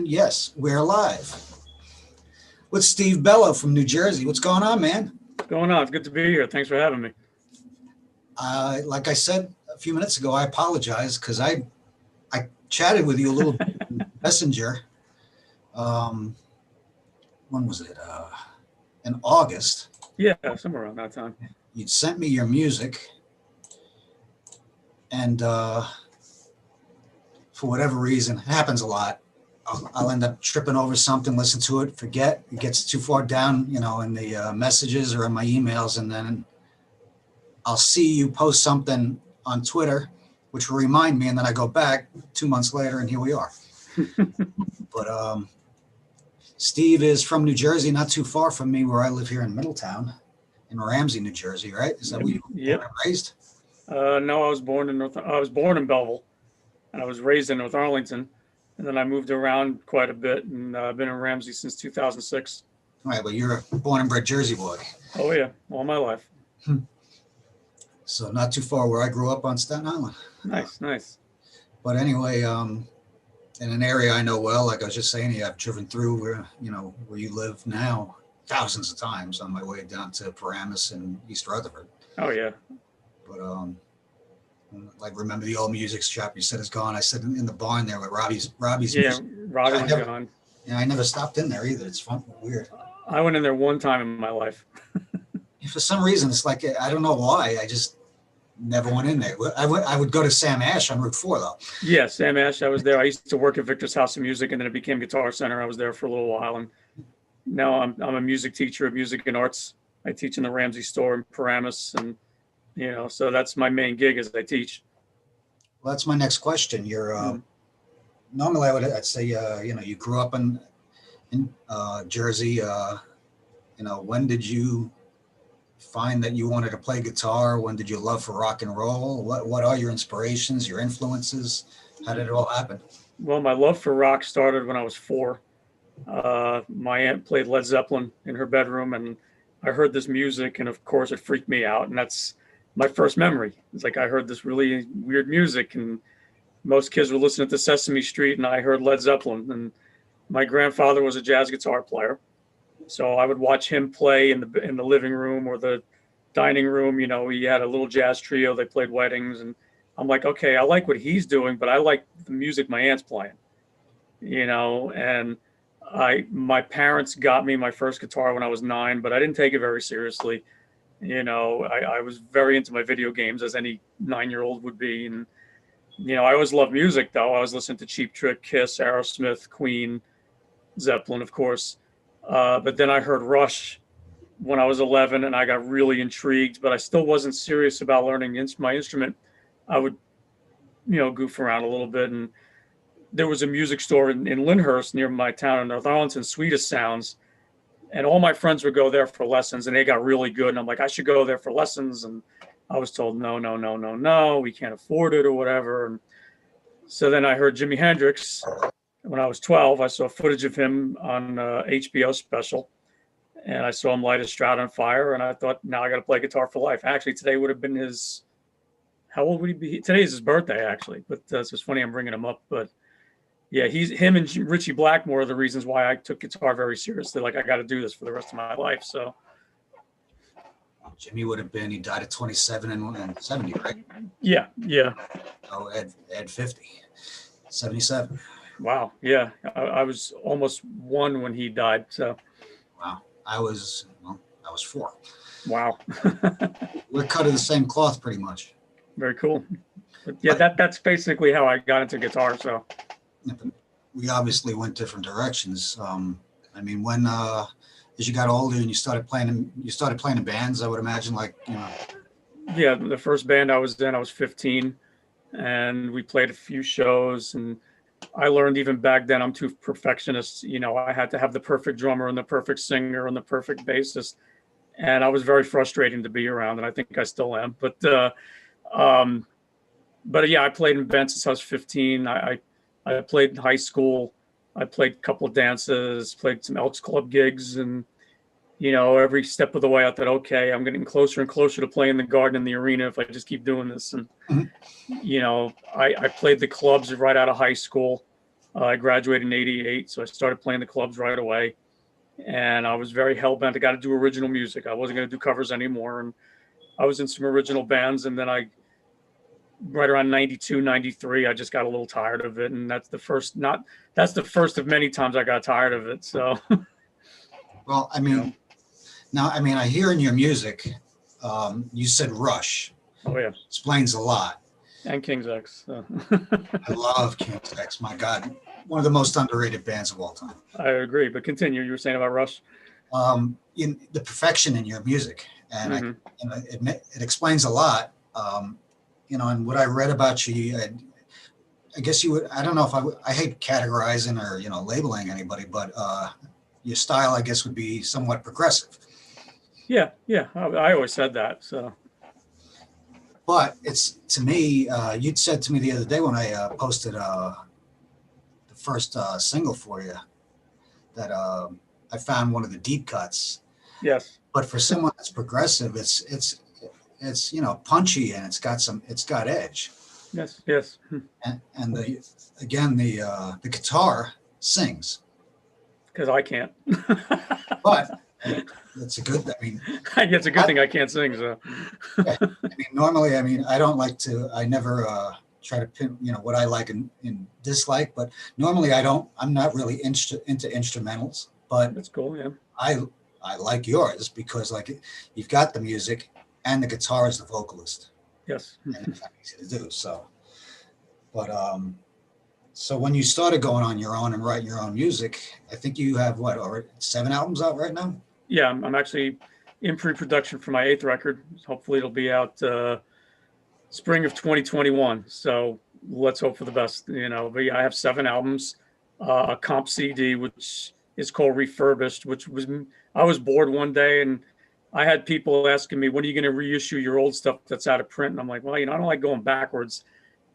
And yes, we're live with Steve Bello from New Jersey. What's going on, man? What's going on? It's good to be here. Thanks for having me. Like I said a few minutes ago, I apologize because I chatted with you a little bit in Messenger. When was it? In August. Yeah, somewhere around that time. You'd sent me your music, and for whatever reason, it happens a lot. I'll end up tripping over something, listen to it, forget. It gets too far down, in the messages or in my emails, and then I'll see you post something on Twitter, which will remind me, and then I go back 2 months later, and here we are. But Steve is from New Jersey, not too far from me, where I live here in Middletown, in Ramsey, New Jersey, right? Is that where you were raised? No, I was born in Belleville, and I was raised in North Arlington, and then I moved around quite a bit, and I've been in Ramsey since 2006. All right, but you're a born and bred Jersey boy. Oh yeah, all my life. So not too far where I grew up on Staten Island. Nice. But anyway, in an area I know well, like I was just saying to you, I've driven through where you live now thousands of times on my way down to Paramus and East Rutherford. Oh yeah. But like, remember the old music shop you said is gone? I said in the barn there with Robbie's Yeah, music. Robbie was gone. Yeah, I never stopped in there either. It's fun, weird. I went in there one time in my life. For some reason, it's like, I don't know why, I just never went in there. I would go to Sam Ash on Route 4 though. Yeah, Sam Ash. I was there. I used to work at Victor's House of Music, and then it became Guitar Center. I was there for a little while, and now I'm a music teacher of music and arts. I teach in the Ramsey store in Paramus, and so that's my main gig as I teach. Well, that's my next question. You're normally I'd say you grew up in Jersey. When did you find that you wanted to play guitar? When did you love for rock and roll? What are your inspirations, your influences? How did it all happen? Well, my love for rock started when I was 4. My aunt played Led Zeppelin in her bedroom, and I heard this music, and of course it freaked me out. And that's my first memory. It's like I heard this really weird music, and most kids were listening to Sesame Street, and I heard Led Zeppelin. And my grandfather was a jazz guitar player, so I would watch him play in the living room or the dining room. He had a little jazz trio. They played weddings, and I'm like, okay, I like what he's doing, but I like the music my aunt's playing. And my parents got me my first guitar when I was 9, but I didn't take it very seriously. I was very into my video games, as any 9-year-old would be. And, I always loved music, though. I was listening to Cheap Trick, Kiss, Aerosmith, Queen, Zeppelin, of course. But then I heard Rush when I was 11, and I got really intrigued, but I still wasn't serious about learning my instrument. I would, goof around a little bit. And there was a music store in Lyndhurst near my town in North Arlington, Sweetest Sounds. And all my friends would go there for lessons, and they got really good. And I'm like, I should go there for lessons. And I was told, no, we can't afford it or whatever. And so then I heard Jimi Hendrix. When I was 12, I saw footage of him on HBO special, and I saw him light a Stroud on fire. And I thought, now I got to play guitar for life. Actually, today would have been how old would he be? Today's his birthday, actually. But it's just funny I'm bringing him up. But yeah, him and Richie Blackmore are the reasons why I took guitar very seriously. Like, I got to do this for the rest of my life. So Jimmy would have been, he died at 27 and 70, right? Yeah. Oh, Ed 50, 77. Wow. Yeah. I was almost 1 when he died. So. Wow. I was 4. Wow. We're cut of the same cloth pretty much. Very cool. But yeah, that's basically how I got into guitar. So. We obviously went different directions. When as you got older and you started playing in bands, I would imagine, Yeah, the first band I was in, I was 15, and we played a few shows. And I learned even back then, I'm too perfectionist. I had to have the perfect drummer and the perfect singer and the perfect bassist, and I was very frustrating to be around, and I think I still am. But yeah, I played in bands since I was 15. I played in high school. I played a couple of dances, played some Elks Club gigs, and every step of the way I thought, okay, I'm getting closer and closer to playing the Garden and the Arena if I just keep doing this. And I played the clubs right out of high school. I graduated in '88, so I started playing the clubs right away. And I was very hell bent. I got to do original music. I wasn't going to do covers anymore. And I was in some original bands. And then right around 92, 93, I just got a little tired of it. And that's the first of many times I got tired of it. So, Well, I you know, mean, now, I mean, I hear in your music, you said Rush. oh yeah. Explains a lot. And King's X. So. I love King's X. My God, one of the most underrated bands of all time. I agree, but continue. You were saying about Rush. In the perfection in your music, and Mm-hmm. it explains a lot. And what I read about you, I guess you would. I don't know if I hate categorizing or labeling anybody, but your style, I guess, would be somewhat progressive. Yeah, yeah. I always said that. So. But it's, to me, you'd said to me the other day when I posted the first single for you that I found one of the deep cuts. Yes. But for someone that's progressive, it's punchy, and it's got edge. Yes. Yes. And the guitar sings. Because I can't. But that's a good. I mean, it's a good thing I can't sing. So. Yeah, I mean, normally, I don't like to. I never try to pin, what I like and dislike. But normally, I'm not really into instrumentals. But That's cool. Yeah. I like yours because you've got the music and the guitar is the vocalist. Yes. And it's not easy to do. So, but so when you started going on your own and writing your own music, I think you have already 7 albums out right now? Yeah, I'm actually in pre-production for my 8th record. Hopefully it'll be out spring of 2021. So let's hope for the best, but yeah, I have 7 albums, a comp CD, which is called Refurbished, I was bored one day and I had people asking me, when are you going to reissue your old stuff that's out of print? And I'm like, well, I don't like going backwards.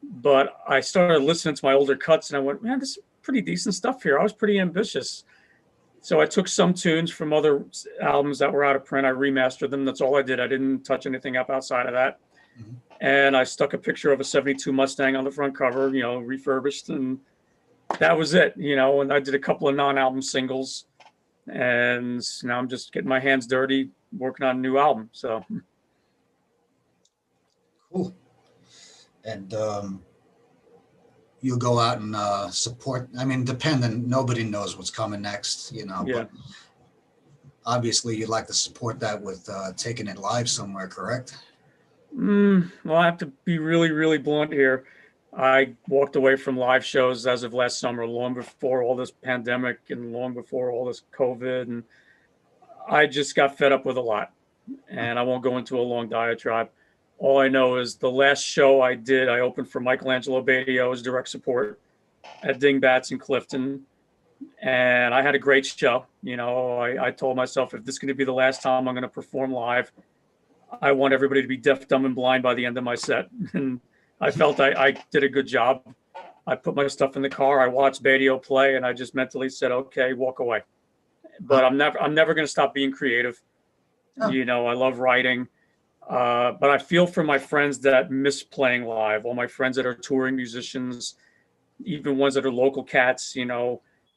But I started listening to my older cuts and I went, man, this is pretty decent stuff here. I was pretty ambitious. So I took some tunes from other albums that were out of print. I remastered them. That's all I did. I didn't touch anything up outside of that. Mm-hmm. And I stuck a picture of a 72 Mustang on the front cover, refurbished. And that was it, and I did a couple of non-album singles. And now I'm just getting my hands dirty working on a new album. So cool. And you'll go out and support. I mean, nobody knows what's coming next, Yeah. But obviously you'd like to support that with taking it live somewhere, correct? Well, I have to be really, really blunt here. I walked away from live shows as of last summer, long before all this pandemic and long before all this COVID. And I just got fed up with a lot. And I won't go into a long diatribe. All I know is the last show I did, I opened for Michelangelo Badio as direct support at Dingbats in Clifton. And I had a great show. I told myself, if this is going to be the last time I'm going to perform live, I want everybody to be deaf, dumb, and blind by the end of my set. And I felt I did a good job. I put my stuff in the car. I watched Badio play, and I just mentally said, okay, walk away. But I'm never going to stop being creative. Oh. I love writing. But I feel for my friends that miss playing live, all my friends that are touring musicians, even ones that are local cats,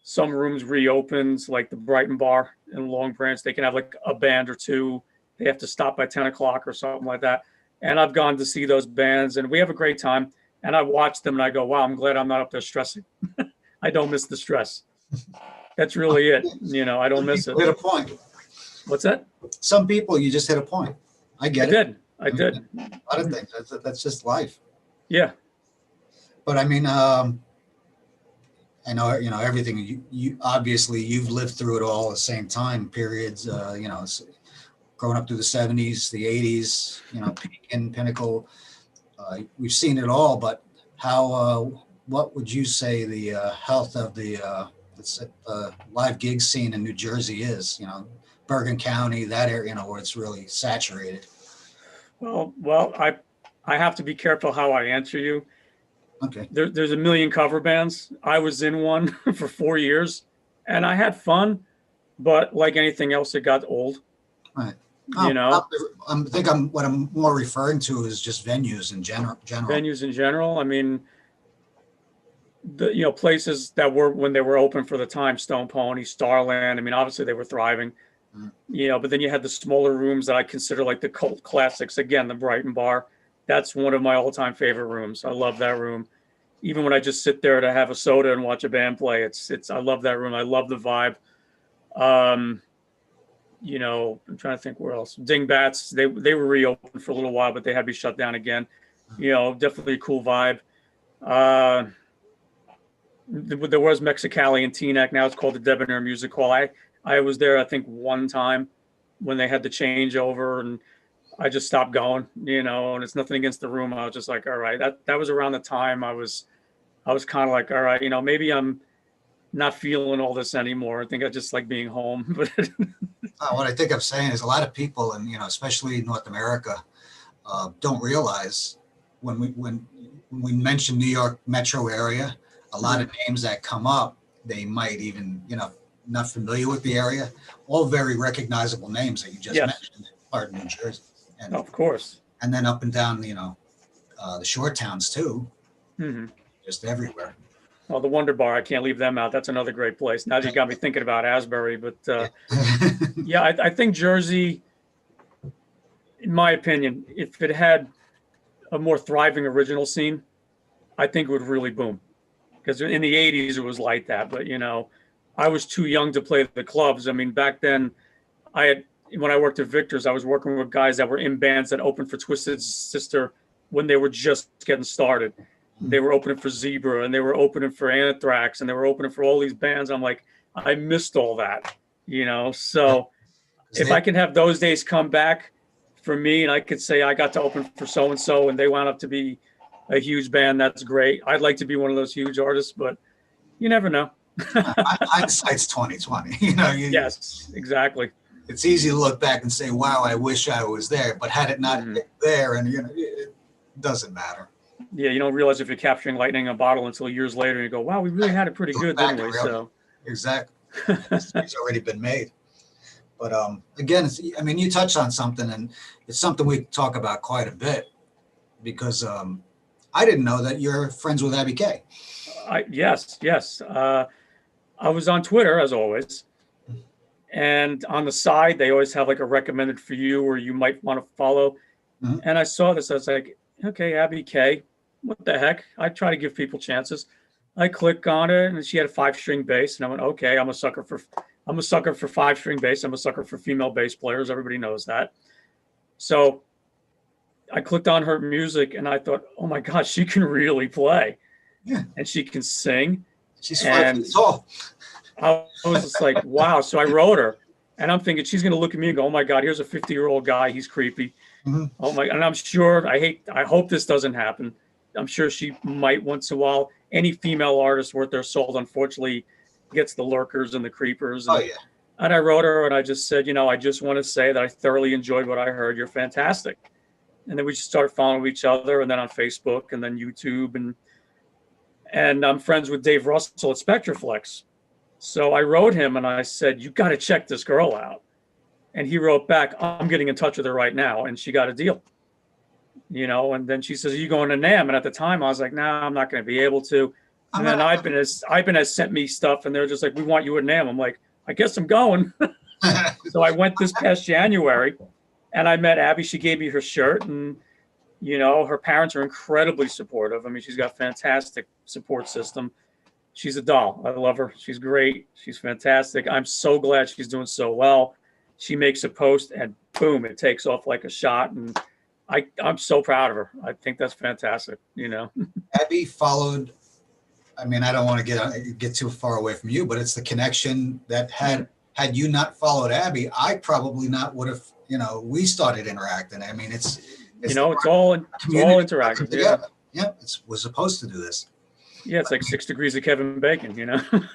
some rooms reopened, like the Brighton Bar in Long Branch. They can have like a band or two. They have to stop by 10 o'clock or something like that. And I've gone to see those bands and we have a great time. And I watch them and I go, wow, I'm glad I'm not up there stressing. I don't miss the stress. That's really it. I don't miss it. Hit a point. What's that? Some people, you just hit a point. I did. I did. A lot of things. That's just life. Yeah. But I mean, I know, everything you obviously you've lived through it all at the same time periods, growing up through the 70s, the 80s, peak and pinnacle. We've seen it all, but what would you say the health of the live gig scene in New Jersey is, Bergen County, that area, where it's really saturated? Well, I have to be careful how I answer you. Okay. There's a million cover bands. I was in one for 4 years and I had fun, but like anything else, it got old. Right. What I'm more referring to is just venues in general. Venues in general. I mean, the places that were when they were open for the time, Stone Pony, Starland. I mean, obviously they were thriving. Mm. But then you had the smaller rooms that I consider like the cult classics. Again, the Brighton Bar. That's one of my all-time favorite rooms. I love that room. Even when I just sit there to have a soda and watch a band play, it's I love that room. I love the vibe. Um, I'm trying to think where else. Dingbats, they were reopened for a little while, but they had to be shut down again. Definitely a cool vibe. Uh, there was Mexicali and Teaneck. Now it's called the Debonair Music Hall. I was there, I think, one time when they had the changeover, and I just stopped going. And it's nothing against the room. I was just like, all right, that was around the time I was kind of like, all right, maybe I'm not feeling all this anymore. I think I just like being home. But What I think I'm saying is a lot of people, and especially North America, don't realize when we mention New York metro area, a lot of names that come up, they might even not familiar with the area, all very recognizable names that you just Yes. mentioned, part of New Jersey, and of course. and then up and down the shore towns too, Hmm. just everywhere. Well, the Wonder Bar, I can't leave them out. That's another great place. Now that you got me thinking about Asbury, but yeah, I think Jersey, in my opinion, if it had a more thriving original scene, I think it would really boom. Because in the 80s, it was like that. But, I was too young to play the clubs. I mean, back then, when I worked at Victor's, I was working with guys that were in bands that opened for Twisted Sister when they were just getting started. They were opening for Zebra, and they were opening for Anthrax, and they were opening for all these bands. I'm like, I missed all that, So if I can have those days come back for me, and I could say I got to open for so and so, and they wound up to be a huge band, that's great. I'd like to be one of those huge artists, but you never know. Hindsight's 2020. Yes, exactly. It's easy to look back and say, "Wow, I wish I was there," but had it not been there, and it doesn't matter. Yeah, you don't realize if you're capturing lightning in a bottle until years later, and you go, "Wow, we really had it pretty good, didn't we?" So exactly, it's already been made. But again, you touched on something, and it's something we talk about quite a bit because I didn't know that you're friends with Abby K. Yes. I was on Twitter as always, and on the side they always have like a recommended for you or you might want to follow. Mhm. And I saw this. I was like, okay, Abby K. What the heck? I try to give people chances. I click on it, and she had a 5-string bass, and I went, okay, I'm a sucker for 5-string bass. I'm a sucker for female bass players. Everybody knows that. So I clicked on her music, and I thought, oh my gosh, she can really play. Yeah. And she can sing. She's 5 feet tall. I was just like, wow. So I wrote her, and I'm thinking she's going to look at me and go, oh my God, here's a 50-year-old guy. He's creepy. Mm-hmm. Oh my, and I'm sure, I hope this doesn't happen. I'm sure she might once in a while. Any female artist worth their salt, unfortunately, gets the lurkers and the creepers. And, and I wrote her, and I just said, I just want to say that I thoroughly enjoyed what I heard. You're fantastic. And then we just started following each other, and then on Facebook, and then YouTube, and I'm friends with Dave Russell at Spectraflex. So I wrote him, and I said, you got to check this girl out. And he wrote back, I'm getting in touch with her right now. And she got a deal, and then she says, are you going to NAMM? And at the time I was like, nah, I'm not going to be able to. And then Ivan has sent me stuff, and they're just like, we want you at NAMM. I'm like, I guess I'm going. So I went this past January, and I met Abby. She gave me her shirt, and, her parents are incredibly supportive. I mean, she's got a fantastic support system. She's a doll. I love her. She's great. She's fantastic. I'm so glad she's doing so well. She makes a post, and boom, it takes off like a shot. And I'm so proud of her. I think that's fantastic. Abby followed. I mean, I don't want to get too far away from you, but it's the connection that had you not followed Abby, I probably not would have. We started interacting. I mean, it's all interactive. Yeah, we're supposed to do this. Yeah, it's like 6 Degrees of Kevin Bacon.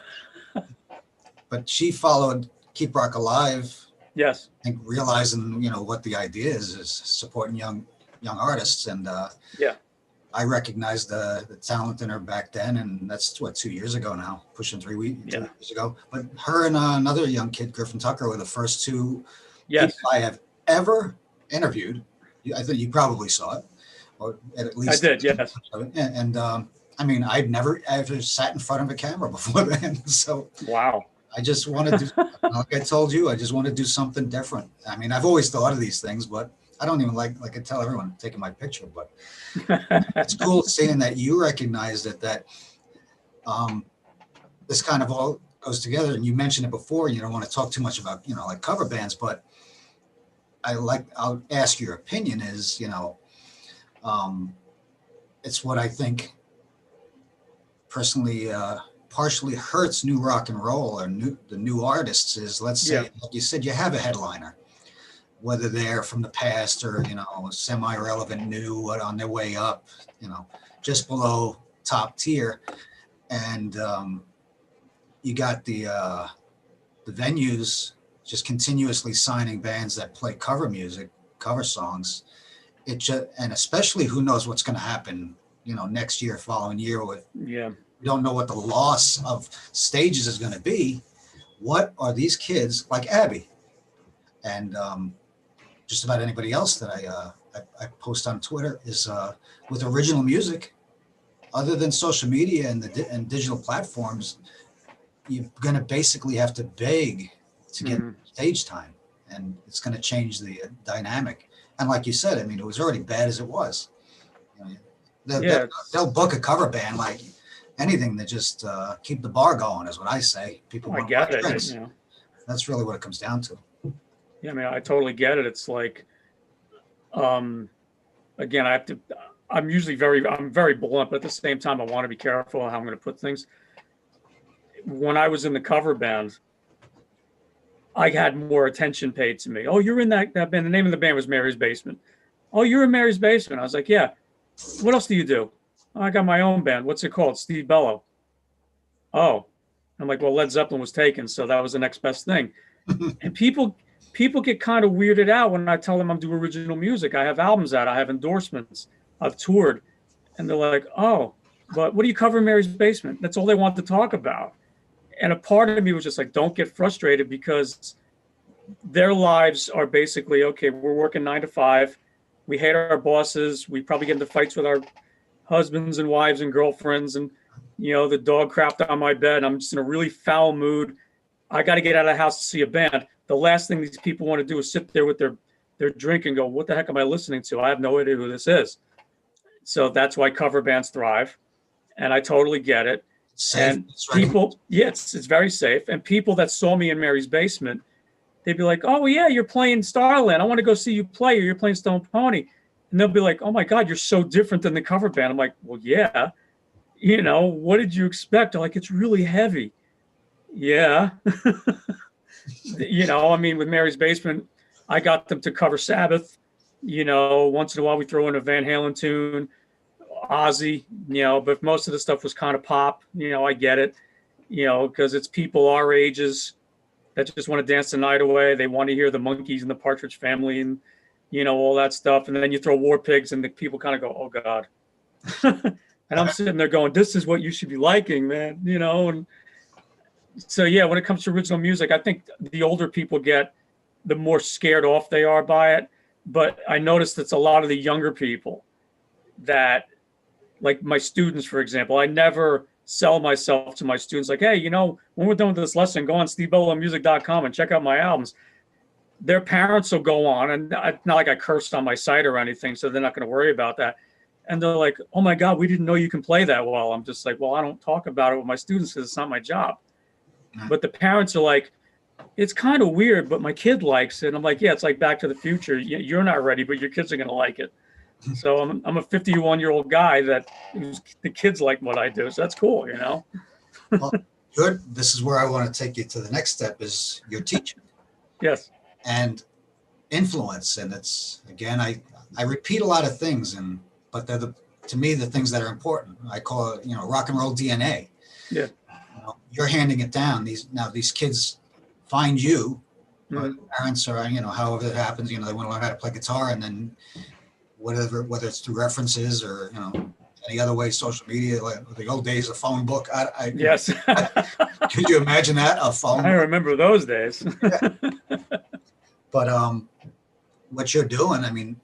But she followed Keep Rock Alive. Yes. I think realizing, what the idea is supporting young artists. And I recognized the talent in her back then. And that's 2 years ago now, pushing 2 years ago. But her and another young kid, Griffin Tucker, were the first two people I have ever interviewed. I think you probably saw it. Or at least I did, yes. And I mean, I've never ever sat in front of a camera before then. So Wow. I just want to do, like I told you, I just want to do something different. I mean, I've always thought of these things, but I don't even like I tell everyone taking my picture, but it's cool seeing that you recognize that um, this kind of all goes together. And you mentioned it before, you don't want to talk too much about, like cover bands, but I'll ask your opinion is, um, it's what I think personally partially hurts new rock and roll or the new artists is, let's say, Yeah. like you said, you have a headliner, whether they're from the past or, semi-relevant new on their way up, just below top tier. And you got the venues just continuously signing bands that play cover music, cover songs. And especially who knows what's going to happen, next year, following year with, Yeah. we don't know what the loss of stages is going to be. What are these kids like Abby and just about anybody else that I post on Twitter is with original music, other than social media and digital platforms, you're going to basically have to beg to get stage time, and it's going to change the dynamic. And like you said, I mean, it was already bad as it was. They'll book a cover band like anything to just keep the bar going, is what I say. People I want get to it. drinks. That's really what it comes down to. Yeah, I mean, I totally get it. It's like, again, I'm very blunt, but at the same time, I want to be careful on how I'm going to put things. When I was in the cover band, I had more attention paid to me. Oh, you're in that band. The name of the band was Mary's Basement. Oh, you're in Mary's Basement. I was like, yeah. What else do you do? Oh, I got my own band. What's it called? Steve Bello. Oh, I'm like, well, Led Zeppelin was taken, so that was the next best thing. And people get kind of weirded out when I tell them I'm doing original music. I have albums out. I have endorsements. I've toured. And they're like, oh, but what do you cover in Mary's Basement? That's all they want to talk about. And a part of me was just like, don't get frustrated, because their lives are basically, okay, we're working 9 to 5. We hate our bosses. We probably get into fights with our husbands and wives and girlfriends. And, the dog crapped on my bed. I'm just in a really foul mood. I got to get out of the house to see a band. The last thing these people want to do is sit there with their drink and go, what the heck am I listening to? I have no idea who this is. So that's why cover bands thrive. And I totally get it. Safe. And people, it's very safe. And people that saw me in Mary's Basement, they'd be like, oh, yeah, you're playing Starland. I want to go see you play, or you're playing Stone Pony. And they'll be like, oh, my God, you're so different than the cover band. I'm like, well, yeah. What did you expect? They're like, it's really heavy. Yeah. I mean, with Mary's Basement, I got them to cover Sabbath. Once in a while we throw in a Van Halen tune, Ozzy, but most of the stuff was kind of pop. I get it, because it's people our ages that just want to dance the night away. They want to hear the Monkees and the Partridge Family and, all that stuff. And then you throw War Pigs and the people kind of go, oh, God. And I'm sitting there going, this is what you should be liking, man, and so, yeah, when it comes to original music, I think the older people get, the more scared off they are by it. But I noticed it's a lot of the younger people that, like my students, for example, I never sell myself to my students like, hey, when we're done with this lesson, go on stevebellomusic.com and check out my albums. Their parents will go on, and it's not like I cursed on my site or anything, so they're not going to worry about that. And they're like, oh, my God, we didn't know you can play that well. I'm just like, well, I don't talk about it with my students because it's not my job. But the parents are like, it's kind of weird, but my kid likes it. And I'm like, yeah, it's like Back to the Future. You're not ready, but your kids are going to like it. So I'm a 51-year-old guy that the kids like what I do. So that's cool, Well, good. This is where I want to take you to the next step is your teaching. Yes. And influence. And it's, again, I repeat a lot of things, but they're to me, the things that are important. I call it, rock and roll DNA. Yeah. You're handing it down. These kids find you, or parents, or however it happens. They want to learn how to play guitar, and then whether it's through references or any other way, social media, like the old days, a phone book. Yes. Could you imagine that, a phone? I remember those days. Yeah. But what you're doing, I mean,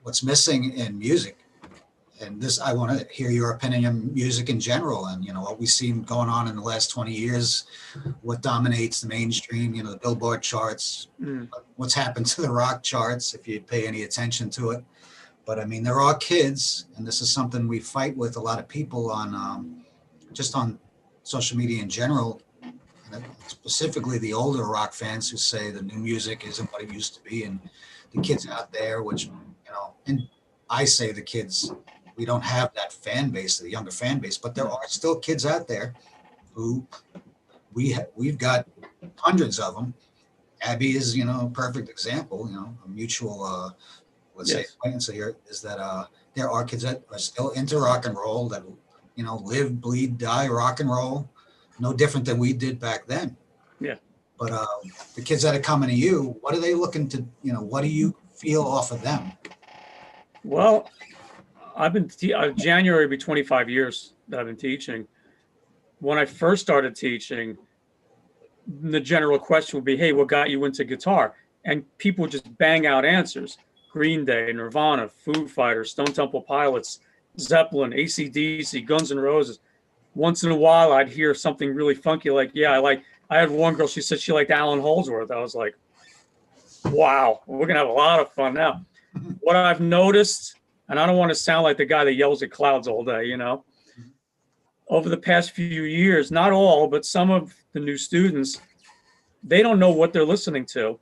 what's missing in music, and this, I want to hear your opinion on music in general, and what we've seen going on in the last 20 years, what dominates the mainstream, the Billboard charts, what's happened to the rock charts, if you pay any attention to it. But I mean, there are kids, and this is something we fight with a lot of people on, just on social media in general, and specifically the older rock fans who say the new music isn't what it used to be, and the kids out there, which, and I say the kids, we don't have that fan base, the younger fan base, but there are still kids out there who we've got hundreds of them. Abby is, a perfect example, a mutual, let's say acquaintance here, is that there are kids that are still into rock and roll, that, live, bleed, die rock and roll, no different than we did back then. Yeah. But the kids that are coming to you, what are they looking to, what do you feel off of them? Well, I've been, January will be 25 years that I've been teaching. When I first started teaching, the general question would be, hey, what got you into guitar? And people would just bang out answers. Green Day, Nirvana, Foo Fighters, Stone Temple Pilots, Zeppelin, AC/DC, Guns N' Roses. Once in a while, I'd hear something really funky like, I had one girl, she said she liked Alan Holdsworth. I was like, wow, we're going to have a lot of fun now. What I've noticed, and I don't want to sound like the guy that yells at clouds all day, over the past few years, not all, but some of the new students, they don't know what they're listening to.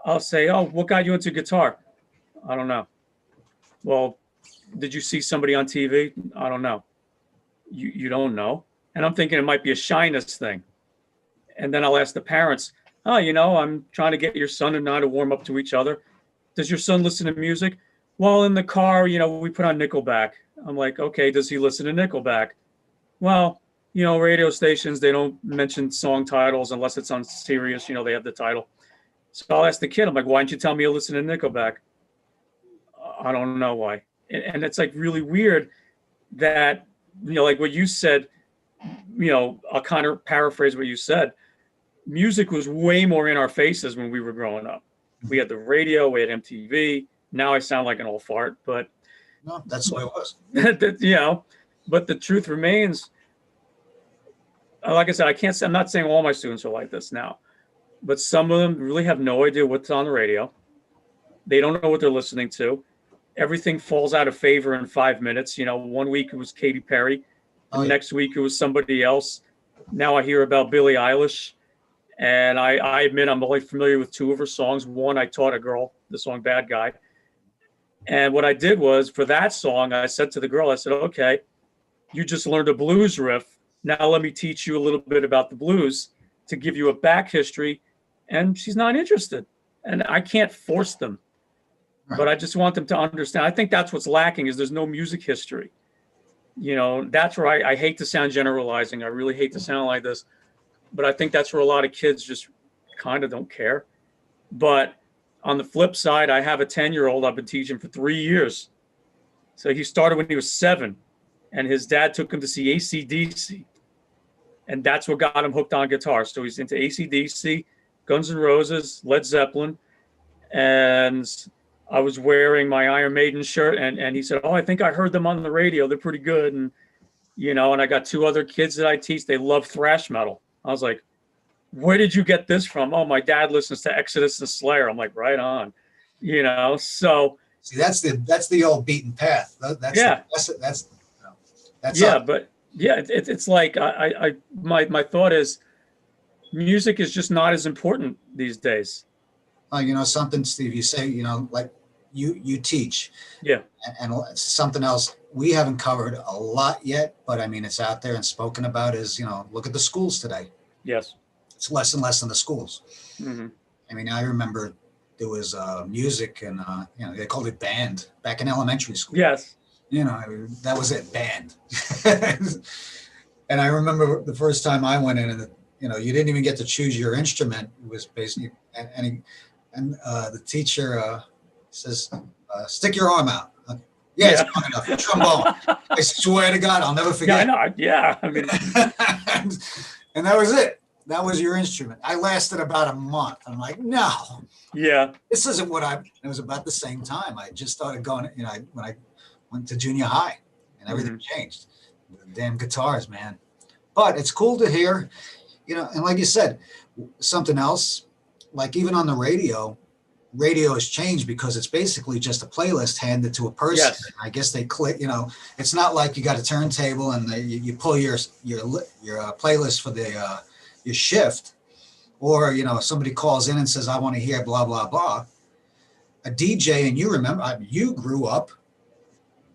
I'll say, oh, what got you into guitar? I don't know. Well, did you see somebody on TV? I don't know. You don't know. And I'm thinking it might be a shyness thing. And then I'll ask the parents, oh, I'm trying to get your son and I to warm up to each other. Does your son listen to music? Well, in the car, we put on Nickelback. I'm like, okay, does he listen to Nickelback? Well, radio stations, they don't mention song titles unless it's on Sirius, they have the title. So I'll ask the kid, I'm like, why didn't you tell me you listen to Nickelback? I don't know why. And it's like really weird that, like what you said, I'll kind of paraphrase what you said. Music was way more in our faces when we were growing up. We had the radio, we had MTV. Now I sound like an old fart, but no, that's what it was. But the truth remains, like I said, I'm not saying all my students are like this now, but some of them really have no idea what's on the radio. They don't know what they're listening to. Everything falls out of favor in 5 minutes. 1 week it was Katy Perry. Next week it was somebody else. Now I hear about Billie Eilish. And I admit I'm only familiar with 2 of her songs. One, I taught a girl the song Bad Guy. And what I did was, for that song, I said to the girl, I said, okay, you just learned a blues riff. Now let me teach you a little bit about the blues to give you a back history. And she's not interested. And I can't force them. Right. But I just want them to understand. I think that's what's lacking, is there's no music history. That's where I hate to sound generalizing. I really hate to sound like this. But I think that's where a lot of kids just kind of don't care. But on the flip side, I have a 10-year-old I've been teaching for 3 years. So he started when he was 7, and his dad took him to see AC/DC. And that's what got him hooked on guitar. So he's into AC/DC, Guns N' Roses, Led Zeppelin. And I was wearing my Iron Maiden shirt, and he said, oh, I think I heard them on the radio. They're pretty good. And, and I got 2 other kids that I teach. They love thrash metal. I was like, where did you get this from? Oh, my dad listens to Exodus and Slayer. I'm like, right on, so. See, that's the old beaten path. That's yeah. But yeah, it's like, my thought is music is just not as important these days. Something, Steve, you say, like you teach. Yeah. And something else we haven't covered a lot yet, but I mean, it's out there and spoken about is, look at the schools today. Yes. It's less and less in the schools. Mm-hmm. I mean, I remember there was music and, they called it band back in elementary school. Yes. That was it, band. And I remember the first time I went in and, you didn't even get to choose your instrument. It was basically, and the teacher says, stick your arm out. Yeah, it's long enough. Trombone. I swear to God, I'll never forget. Yeah, I know. Yeah. I mean, and that was it. That was your instrument. I lasted about a month. I'm like, no. Yeah. This isn't what it was about the same time. I just started going, when I went to junior high. and everything changed. The damn guitars, man. But it's cool to hear, and like you said, something else, like even on the radio has changed because it's basically just a playlist handed to a person. Yes. I guess they click, it's not like you got a turntable and you pull your playlist for your shift, or, somebody calls in and says, I want to hear blah, blah, blah. A DJ, and you remember, you grew up,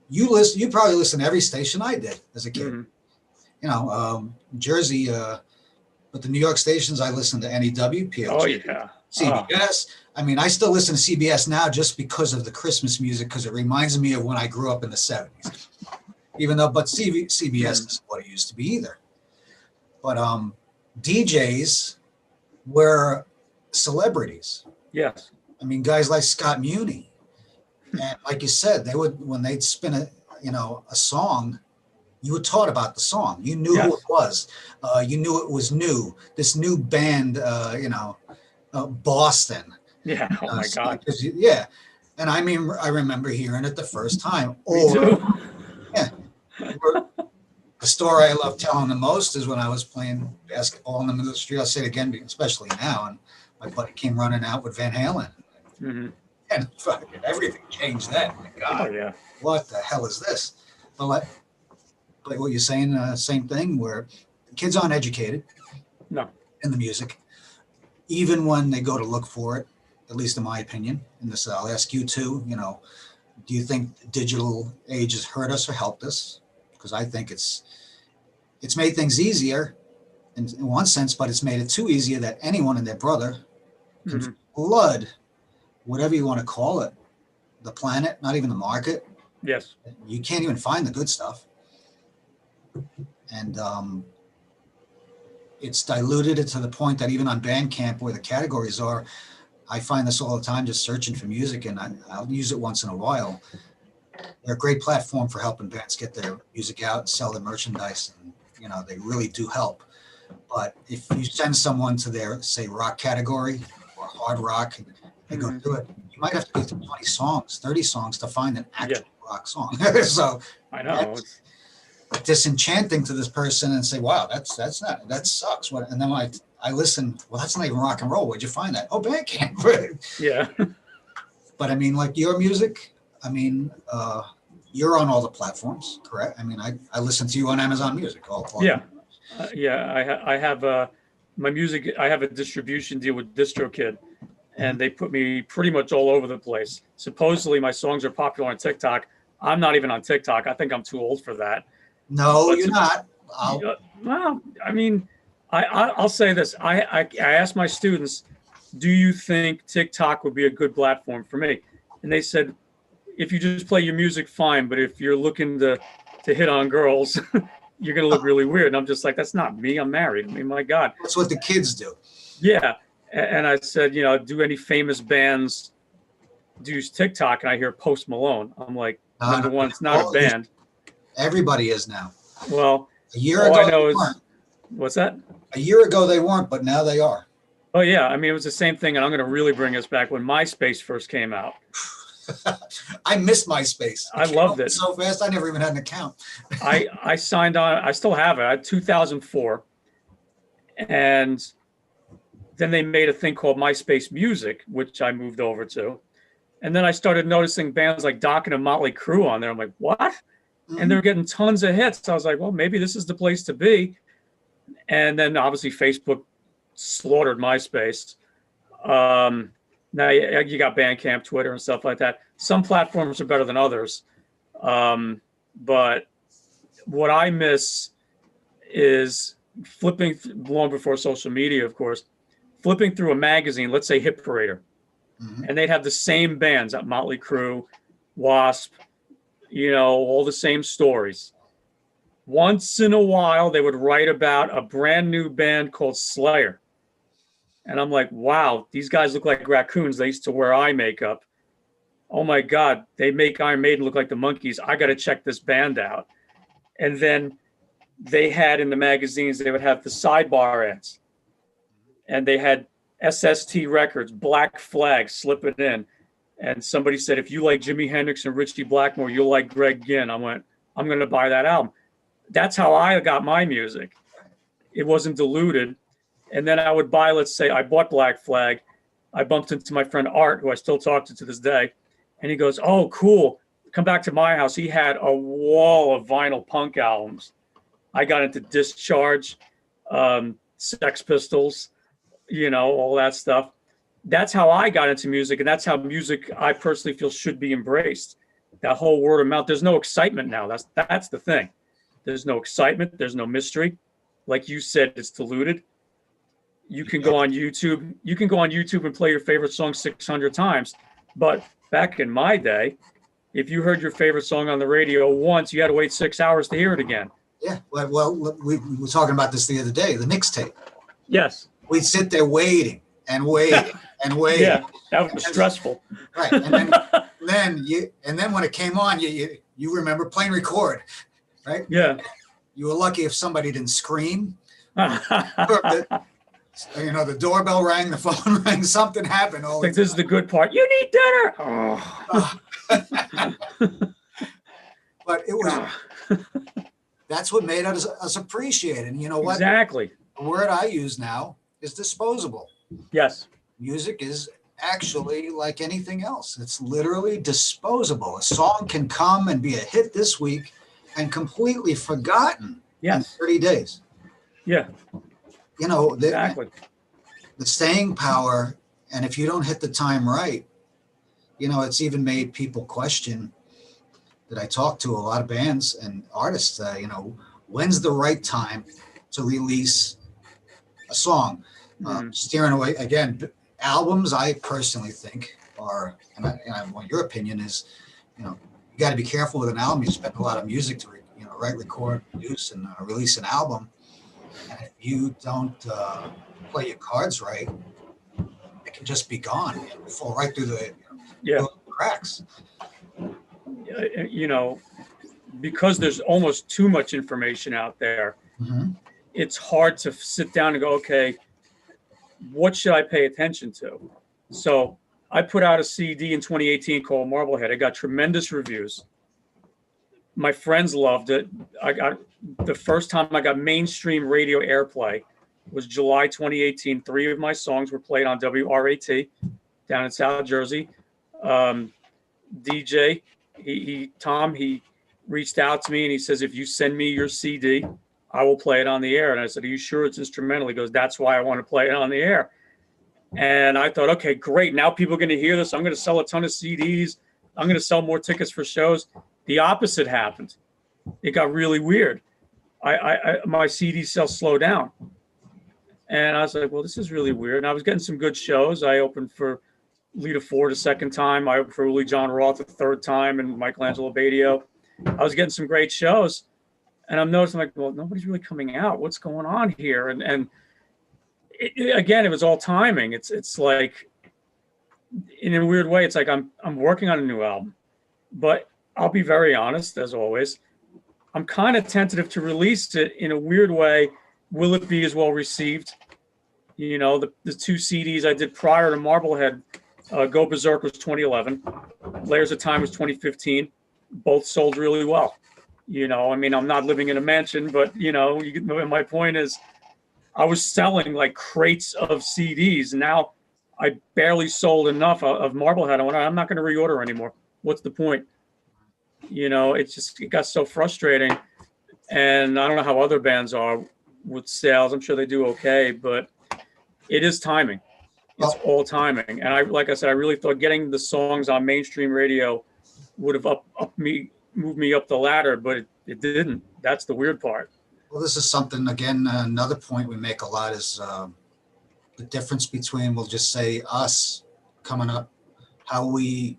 you probably listened to every station I did as a kid. Jersey, but the New York stations, I listened to NEW, PLG, Oh yeah, CBS. I mean, I still listen to CBS now just because of the Christmas music, because it reminds me of when I grew up in the 70s. But CBS isn't what it used to be either. But DJs were celebrities. Yes. I mean, guys like Scott Muni, and like you said, they would, when they'd spin a song, you were taught about the song. You knew who it was. You knew it was new. This new band, Boston. Yeah. Oh my God. Yeah. And I mean, I remember hearing it the first time. Me too. Yeah. The story I love telling the most is when I was playing basketball in the middle of the street. I'll say it again, especially now. And my buddy came running out with Van Halen. And fucking everything changed then. My God. Oh yeah. What the hell is this? But like what you're saying, same thing, where the kids aren't educated. No. In the music, even when they go to look for it, at least in my opinion. And this, I'll ask you too. Do you think digital age has hurt us or helped us? Because I think it's made things easier in one sense, but it's made it too easier that anyone and their brother can flood whatever you want to call it, the planet, not even the market. Yes. You can't even find the good stuff. And it's diluted it to the point that even on Bandcamp, where the categories are, I find this all the time, just searching for music, and I'll use it once in a while. They're a great platform for helping bands get their music out, sell their merchandise, and they really do help. But if you send someone to their, say, rock category or hard rock, and they go through it, you might have to go through 20 songs, 30 songs to find an actual rock song. So I know. Disenchanting to this person and say, wow, that sucks. What? And then I listen, well, that's not even rock and roll. Where'd you find that? Oh, Bandcamp. Yeah. But I mean, like your music, I mean, you're on all the platforms, correct? I mean, I listen to you on Amazon Music. Yeah. I have my music. I have a distribution deal with DistroKid, and they put me pretty much all over the place. Supposedly my songs are popular on TikTok. I'm not even on TikTok. I think I'm too old for that. No, you're not. Well, I mean, I'll say this. I asked my students, do you think TikTok would be a good platform for me? And they said, if you just play your music, fine. But if you're looking to hit on girls, you're going to look really weird. And I'm just like, that's not me. I'm married. I mean, my God. That's what the kids do. Yeah. And I said, do any famous bands use TikTok? And I hear Post Malone. I'm like, number one, it's not a band. Everybody is now. Well, a year ago, I know they weren't. What's that? A year ago, they weren't, but now they are. Oh, yeah. I mean, it was the same thing. And I'm going to really bring us back when MySpace first came out. I missed MySpace. I loved it so fast. I never even had an account. I signed on. I still have it. I had 2004. And then they made a thing called MySpace Music, which I moved over to. And then I started noticing bands like Dokken and Motley Crue on there. I'm like, what? And they're getting tons of hits. So I was like, well, maybe this is the place to be. And then obviously Facebook slaughtered MySpace. Now you got Bandcamp, Twitter, and stuff like that. Some platforms are better than others. But what I miss is flipping, long before social media, of course, flipping through a magazine, let's say Hit Parader. And they'd have the same bands, Motley Crue, Wasp, all the same stories. Once in a while, they would write about a brand new band called Slayer. And I'm like, wow, these guys look like raccoons. They used to wear eye makeup. Oh my God, they make Iron Maiden look like the Monkees. I got to check this band out. And then they had in the magazines, they would have the sidebar ads. And they had SST Records, Black Flag, slip it in. And somebody said, if you like Jimi Hendrix and Richie Blackmore, you'll like Greg Ginn. I went, I'm going to buy that album. That's how I got my music. It wasn't diluted. And then I would buy, let's say I bought Black Flag. I bumped into my friend Art, who I still talk to this day. And he goes, oh, cool. Come back to my house. He had a wall of vinyl punk albums. I got into Discharge, Sex Pistols, all that stuff. That's how I got into music. And that's how music, I personally feel, should be embraced. That whole word of mouth. There's no excitement now. That's the thing. There's no excitement. There's no mystery. Like you said, it's diluted. You can go on YouTube. You can go on YouTube and play your favorite song 600 times. But back in my day, if you heard your favorite song on the radio once, you had to wait 6 hours to hear it again. Yeah. Well, we were talking about this the other day, the mixtape. Yes. We'd sit there waiting and waiting and waiting. Yeah, that was stressful. Right. And then when it came on, you remember playing record, right? Yeah. You were lucky if somebody didn't scream. The doorbell rang, the phone rang, something happened. I think this is the good part. You need dinner. Oh. But it was, that's what made us appreciate it. And you know what? Exactly. The word I use now is disposable. Yes. Music is actually like anything else. It's literally disposable. A song can come and be a hit this week and completely forgotten in 30 days. Yeah. Exactly. The staying power, and if you don't hit the time right, it's even made people question that I talk to a lot of bands and artists, when's the right time to release a song? Steering away, again, albums, I personally think are, and I want your opinion is, you got to be careful with an album. You spend a lot of music to, write, record, produce, and release an album. And if you don't play your cards right, it can just be gone. It'll fall right through the cracks. Because there's almost too much information out there, it's hard to sit down and go, okay, what should I pay attention to? So I put out a CD in 2018 called Marblehead. I got tremendous reviews. My friends loved it. The first time I got mainstream radio airplay was July 2018. 3 of my songs were played on WRAT down in South Jersey. DJ, Tom, he reached out to me and he says, if you send me your CD, I will play it on the air. And I said, are you sure it's instrumental? He goes, that's why I want to play it on the air. And I thought, okay, great. Now people are going to hear this. I'm going to sell a ton of CDs. I'm going to sell more tickets for shows. The opposite happened. It got really weird. My CD sales slowed down. And I was like, well, this is really weird. And I was getting some good shows. I opened for Lita Ford a second time. I opened for Uli John Roth a third time and Michelangelo Badio. I was getting some great shows. And I'm noticing, like, well, nobody's really coming out. What's going on here? And again, it was all timing. It's like, in a weird way, it's like I'm working on a new album. But I'll be very honest, as always. I'm kind of tentative to release it in a weird way. Will it be as well received? The 2 CDs I did prior to Marblehead, Go Berserk was 2011. Layers of Time was 2015. Both sold really well. I'm not living in a mansion, but, my point is I was selling like crates of CDs. And now I barely sold enough of Marblehead. I'm not going to reorder anymore. What's the point? It got so frustrating. And I don't know how other bands are with sales. I'm sure they do okay, but it is timing. It's all timing. And like I said, I really thought getting the songs on mainstream radio would have moved me up the ladder, but it didn't. That's the weird part. Well, this is something, again, another point we make a lot is the difference between, we'll just say, us coming up, how we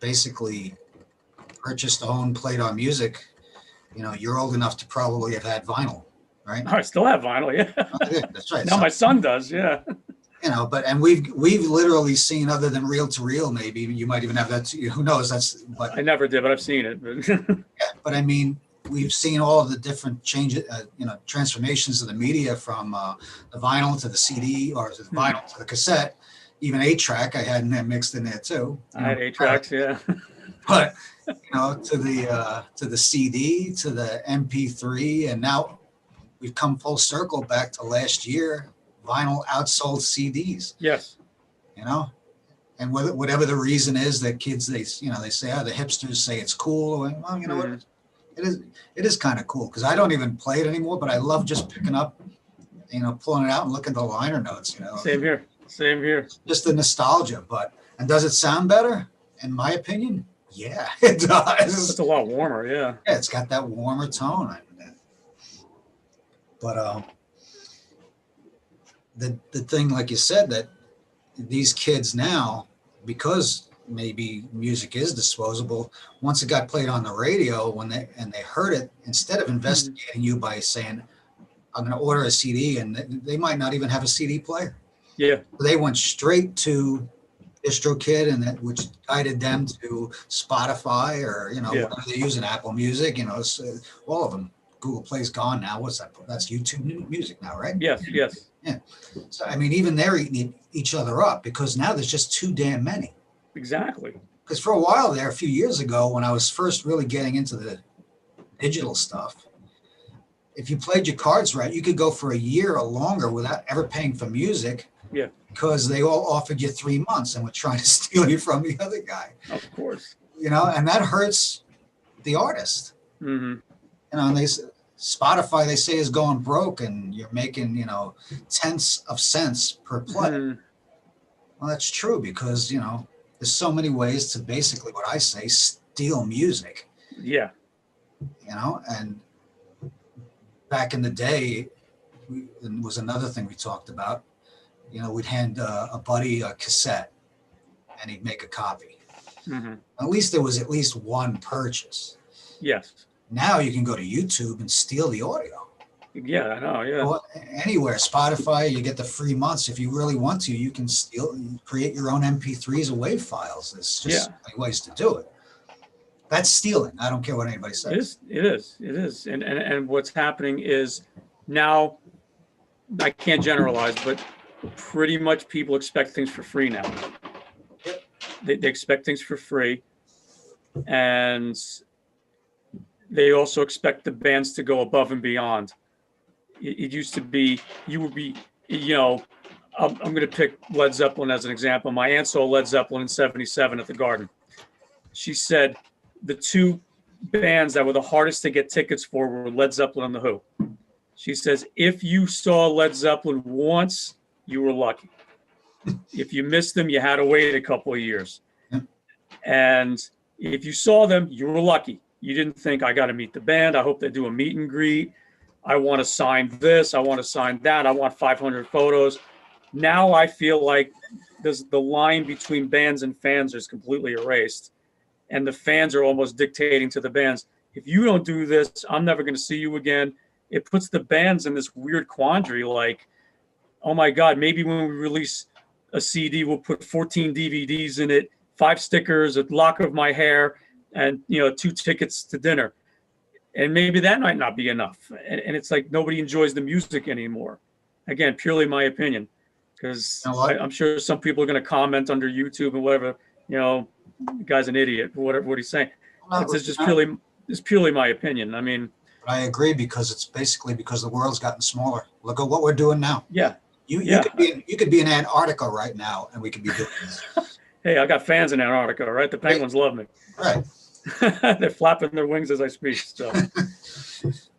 basically purchased, owned, played our music. You're old enough to probably have had vinyl, right? I still have vinyl, yeah. Yeah, that's right. Now my son does, yeah. And we've literally seen, other than reel to reel, maybe you might even have that too, who knows, but I never did, but I've seen it. Yeah, but I mean, we've seen all of the different changes, transformations of the media from the vinyl to the CD, or to the vinyl to the cassette, even 8-track I had in there mixed in there too. I had 8 tracks, yeah. But to the CD, to the MP3, and now we've come full circle back to last year. Vinyl outsold CDs. Yes. And whatever the reason is that kids they say, the hipsters say it's cool. Well, you know what, it is kind of cool, because I don't even play it anymore, but I love just picking up, pulling it out and looking at the liner notes. Same here. Just the nostalgia. And does it sound better? In my opinion, yeah, it does. It's a lot warmer. Yeah, it's got that warmer tone. But the thing, like you said, that these kids now, because maybe music is disposable, once it got played on the radio, when they heard it, instead of investigating you by saying, I'm going to order a CD, and they might not even have a CD player. Yeah. They went straight to DistroKid, and which guided them to Spotify, or whatever they're using, Apple Music. All of them. Google Play's gone now. What's that? That's YouTube Music now, right? Yes. Yeah. So even they're eating each other up, because now there's just too damn many. Exactly. Because for a while there, a few years ago, when I was first really getting into the digital stuff, if you played your cards right, you could go for a year or longer without ever paying for music. Yeah. Because they all offered you 3 months and were trying to steal you from the other guy. Of course. And that hurts the artist. Mm-hmm. And Spotify, they say, is going broke, and you're making, tenths of cents per play. Mm-hmm. Well, that's true, because, there's so many ways to, basically what I say, steal music. Yeah. And back in the day, it was another thing we talked about. We'd hand a buddy a cassette, and he'd make a copy. Mm-hmm. At least there was at least one purchase. Yes. Now you can go to YouTube and steal the audio. Yeah, I know. Yeah. Well, anywhere, Spotify, you get the free months. If you really want to, you can create your own MP3s or WAV files. There's just ways to do it. That's stealing. I don't care what anybody says. It is. And what's happening is now, I can't generalize, but pretty much people expect things for free now. Yep. They expect things for free. And they also expect the bands to go above and beyond. It used to be, you would be, I'm going to pick Led Zeppelin as an example. My aunt saw Led Zeppelin in '77 at the Garden. She said the two bands that were the hardest to get tickets for were Led Zeppelin and The Who. She says, if you saw Led Zeppelin once, you were lucky. If you missed them, you had to wait a couple of years. And if you saw them, you were lucky. You didn't think, I got to meet the band. I hope they do a meet and greet. I want to sign this. I want to sign that. I want 500 photos. Now I feel like the line between bands and fans is completely erased. And the fans are almost dictating to the bands, if you don't do this, I'm never going to see you again. It puts the bands in this weird quandary, like, oh my God, maybe when we release a CD, we'll put 14 DVDs in it, 5 stickers, a lock of my hair, and 2 tickets to dinner. And maybe that might not be enough. And it's like nobody enjoys the music anymore. Again, purely my opinion, because I'm sure some people are going to comment under YouTube and whatever, the guy's an idiot, whatever what he's saying. It's purely my opinion. I mean, I agree, because it's basically because the world's gotten smaller. Look at what we're doing now. Yeah. You could be in Antarctica right now, and we could be doing this. Hey, I got fans in Antarctica, right? The penguins love me. Right. They're flapping their wings as I speak. So,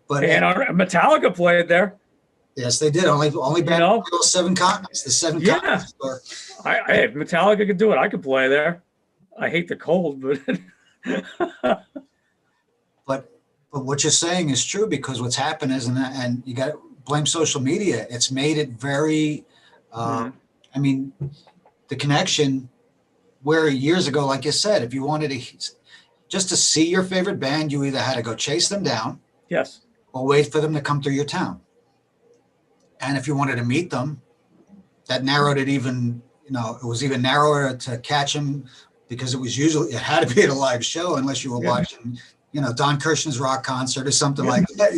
but and Metallica played there. Yes, they did. Only band those 7 continents. The 7 continents. Hey, if Metallica could do it, I could play there. I hate the cold, but but what you're saying is true, because what's happened is, and you got to blame social media. It's made it very. I mean, the connection. Where years ago, like you said, if you wanted just to see your favorite band, you either had to go chase them down, yes, or wait for them to come through your town. And if you wanted to meet them, that narrowed it even. It was even narrower to catch them, because it had to be at a live show, unless you were watching, Don Kirshner's rock concert or something like that.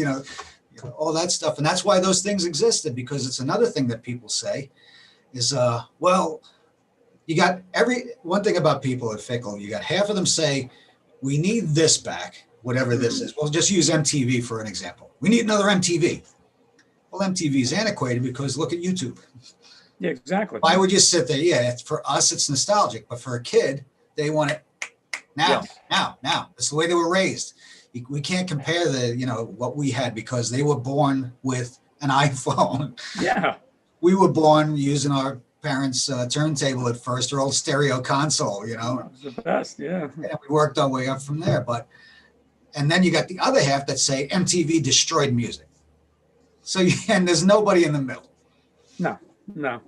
All that stuff, and that's why those things existed. Because it's another thing that people say is, well. You got one thing about people at Fickle, you got half of them say, we need this back, whatever this is. We'll just use MTV for an example. We need another MTV. Well, MTV is antiquated because look at YouTube. Yeah, exactly. Why would you sit there? Yeah, for us, it's nostalgic, but for a kid, they want it now, Yes. now. It's the way they were raised. We can't compare what we had because they were born with an iPhone. Yeah. We were born using our parents' turntable at first, or old stereo console, It was the best. Yeah. and we worked our way up from there. And then you got the other half that say MTV destroyed music. So, and there's nobody in the middle. No.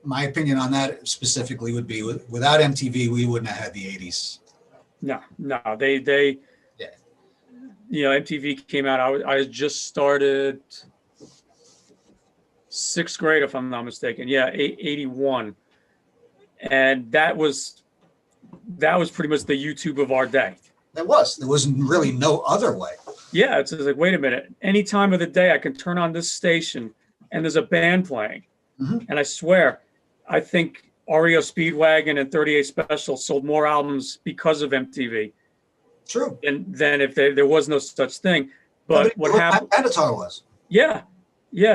My opinion on that specifically would be without MTV, we wouldn't have had the 80s. No. They Yeah. MTV came out. I just started 6th grade, if I'm not mistaken. Yeah, 81. And that was pretty much the YouTube of our day. There wasn't really no other way. Yeah, it's like, wait a minute. Any time of the day, I can turn on this station and there's a band playing. Mm-hmm. And I swear, I think REO Speedwagon and 38 Special sold more albums because of MTV. True. And then if there was no such thing. But what happened? Avatar was. Yeah,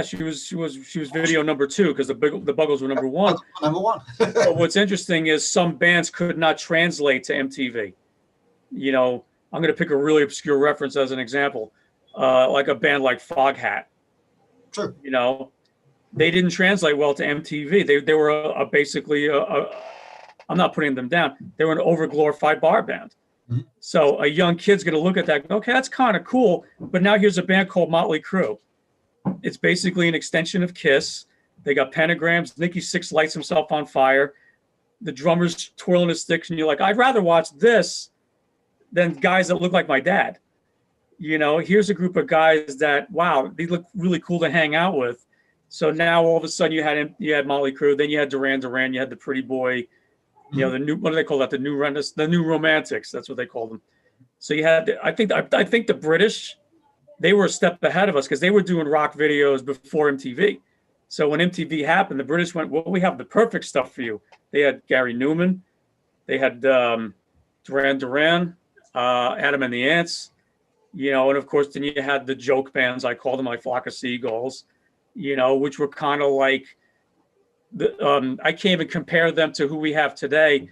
she was video number 2 because the Buggles were number 1. Number 1. But what's interesting is some bands could not translate to MTV. I'm going to pick a really obscure reference as an example, like a band like Foghat. True. They didn't translate well to MTV. They were basically I'm not putting them down. They were an overglorified bar band. Mm-hmm. So a young kid's going to look at that and go, okay, that's kind of cool. But now here's a band called Motley Crue. It's basically an extension of Kiss. They got pentagrams. Nikki Sixx lights himself on fire. The drummer's twirling his sticks. And you're like, I'd rather watch this than guys that look like my dad. Here's a group of guys that, wow, they look really cool to hang out with. So now all of a sudden you had Motley Crue, then you had Duran Duran, you had the Pretty Boy, the new, what do they call that? The new Romantics. That's what they called them. So you had, I think the British, they were a step ahead of us because they were doing rock videos before MTV. So when MTV happened, the British went, well, we have the perfect stuff for you. They had Gary Newman, they had Duran Duran, Adam and the Ants, and of course then you had the joke bands, I call them, like Flock of Seagulls, which were kind of like I can't even compare them to who we have today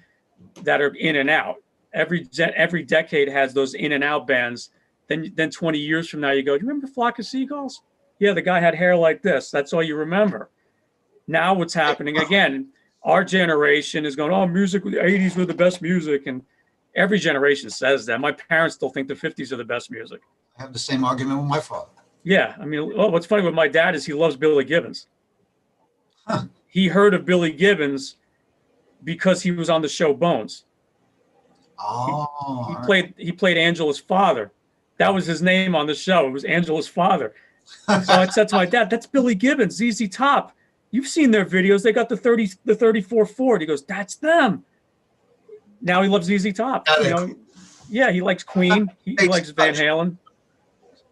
that are in and out. Every decade has those in and out bands. Then 20 years from now you go, do you remember Flock of Seagulls? Yeah, the guy had hair like this. That's all you remember. Now what's happening again? Our generation is going, oh, music, the 80s were the best music, and every generation says that. My parents still think the 50s are the best music. I have the same argument with my father. Yeah. I mean, what's funny with my dad is he loves Billy Gibbons. Huh. He heard of Billy Gibbons because he was on the show Bones. Oh. He played Angela's father. That was his name on the show. It was Angela's father. So I said to my dad, that's Billy Gibbons, ZZ Top. You've seen their videos. They got the 34 Ford. He goes, that's them. Now he loves ZZ Top. Yeah, he likes Queen. He likes Van Halen.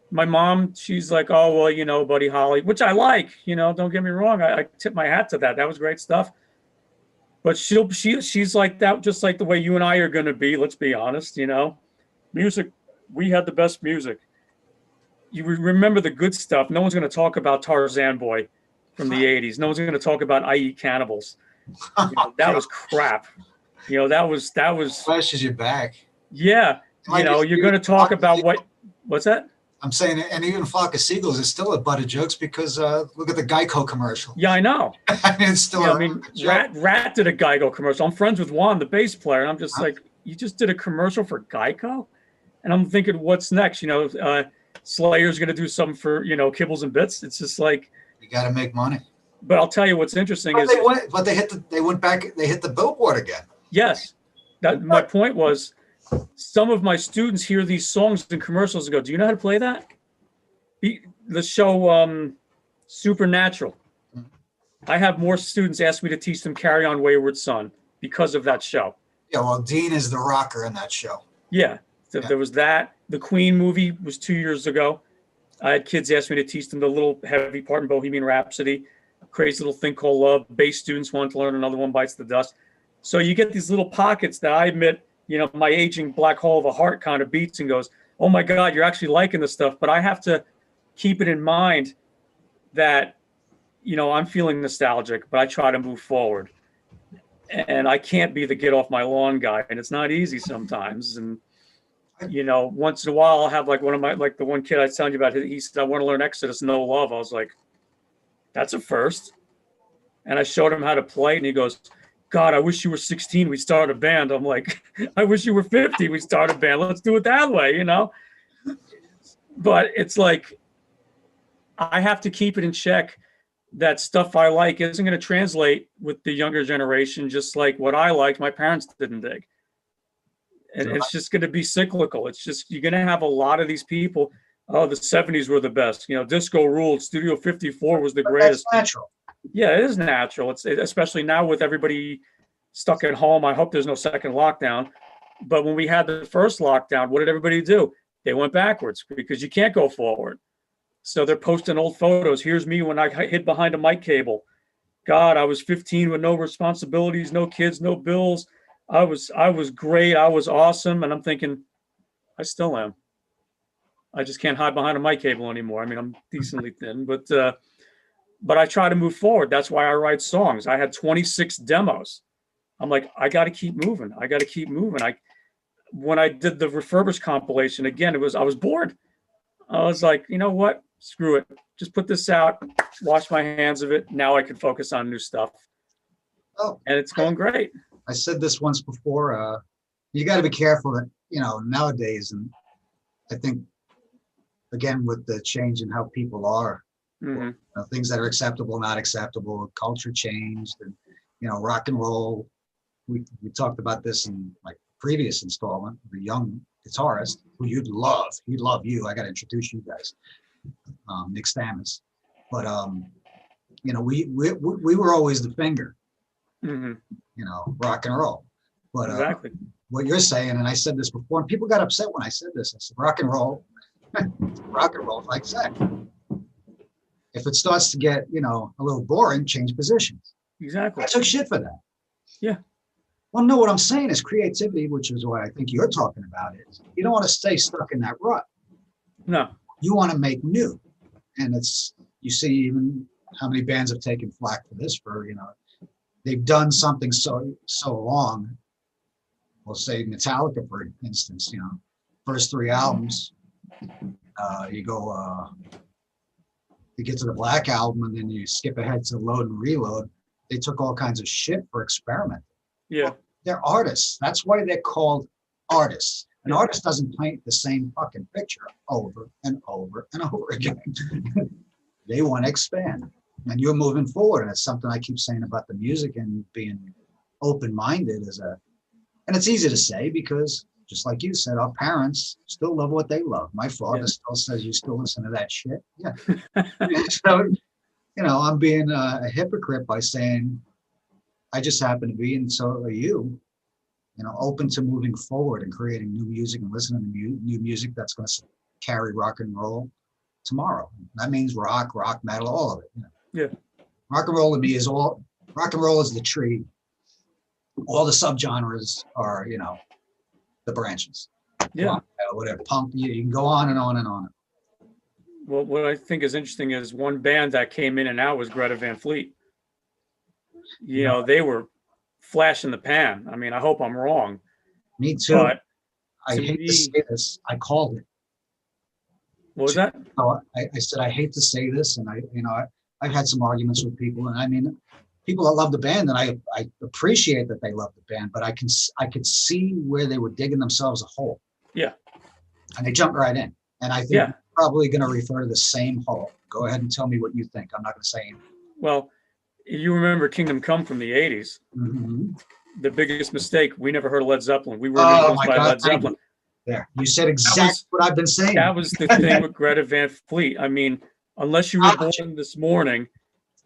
My mom, she's like, oh, well, Buddy Holly, which I like, don't get me wrong. I tip my hat to that. That was great stuff. But she's like that, just like the way you and I are going to be. Let's be honest, music. We had the best music. You remember the good stuff. No one's going to talk about Tarzan Boy from the 80s. No one's going to talk about I Eat Cannibals. That was crap. That was flashes you back. Yeah. You're going to talk about what's that? I'm saying, and even Flock of Seagulls is still a butt of jokes because look at the Geico commercial. Yeah, I know. It's still Rat did a Geico commercial. I'm friends with Juan, the bass player, and I'm just like, you just did a commercial for Geico? And I'm thinking, what's next? Slayer's going to do something for, Kibbles and Bits. It's just like, you got to make money. But I'll tell you what's interesting they hit the billboard again. Yes. My point was, some of my students hear these songs and commercials and go, do you know how to play that? The show Supernatural. I have more students ask me to teach them Carry On Wayward Son because of that show. Yeah, well, Dean is the rocker in that show. Yeah. So there was that. The Queen movie was 2 years ago. I had kids ask me to teach them the little heavy part in Bohemian Rhapsody, Crazy Little Thing Called Love. Bass students want to learn Another One Bites the Dust. So you get these little pockets that I admit my aging black hole of a heart kind of beats and goes, oh my God, you're actually liking this stuff. But I have to keep it in mind that, I'm feeling nostalgic, but I try to move forward. And I can't be the get off my lawn guy. And it's not easy sometimes. And, once in a while I'll have like the one kid I was telling you about, he said, I want to learn Exodus, No Love. I was like, that's a first. And I showed him how to play and he goes, God, I wish you were 16. We start a band. I'm like, I wish you were 50. We start a band. Let's do it that way, But it's like, I have to keep it in check that stuff I like isn't going to translate with the younger generation, just like what I liked, my parents didn't dig. And it's just going to be cyclical. It's just, you're going to have a lot of these people. Oh, the 70s were the best. Disco ruled. Studio 54 was the greatest. That's natural. Yeah, it is natural. It's especially now with everybody stuck at home. I hope there's no second lockdown. But when we had the first lockdown, what did everybody do? They went backwards because you can't go forward. So they're posting old photos. Here's me when I hid behind a mic cable. God, I was 15 with no responsibilities, no kids, no bills. I was great. I was awesome. And I'm thinking, I still am. I just can't hide behind a mic cable anymore. I mean, I'm decently thin, but I try to move forward. That's why I write songs. I had 26 demos. I'm like, I got to keep moving. When I did the refurbished compilation again, I was bored. I was like, you know what? Screw it. Just put this out, wash my hands of it. Now I can focus on new stuff. Oh, and it's going great. I said this once before. You got to be careful that, nowadays, and I think, again, with the change in how people are, things that are acceptable, not acceptable, culture changed, and, rock and roll. We talked about this in like previous installment, the young guitarist who he'd love you. I got to introduce you guys, Nick Stammes. But we were always the finger, rock and roll. But exactly what you're saying, and I said this before, and people got upset when I said this. I said rock and roll, like sex. If it starts to get a little boring, change positions. Exactly. I took shit for that. Yeah. Well, no, what I'm saying is creativity, which is what I think you're talking about, is you don't want to stay stuck in that rut. No. You want to make new. And you see even how many bands have taken flack for this, they've done something so long. We'll say Metallica, for instance, first 3 albums, you get to the Black Album and then you skip ahead to Load and Reload. They took all kinds of shit for experimenting. Yeah. Well, they're artists. That's why they're called artists. An artist doesn't paint the same fucking picture over and over and over again. They want to expand. And you're moving forward. And it's something I keep saying about the music and being open-minded and it's easy to say because just like you said, our parents still love what they love. My father still says, you still listen to that shit? Yeah. So, I'm being a hypocrite by saying, I just happen to be, and so are you, open to moving forward and creating new music and listening to new music that's going to carry rock and roll tomorrow. That means rock, metal, all of it. Yeah. Rock and roll to me is rock and roll is the tree. All the subgenres are, the branches. Yeah. Rock, metal, whatever, punk, you can go on and on and on. Well, what I think is interesting is one band that came in and out was Greta Van Fleet. They were flash in the pan. I mean, I hope I'm wrong. Me too. But I hate to say this. I called it. What was that? So I said, I hate to say this. And I've had some arguments with people. And I mean, people that love the band, and I appreciate that they love the band, but I could see where they were digging themselves a hole. Yeah. And they jumped right in. And I think I'm probably going to refer to the same hole. Go ahead and tell me what you think. I'm not going to say anything. Well, you remember Kingdom Come from the 80s. Mm-hmm. The biggest mistake, we never heard of Led Zeppelin. We were influenced by Led Zeppelin. There, you said exactly what I've been saying. That was the thing with Greta Van Fleet. I mean, unless you were born this morning,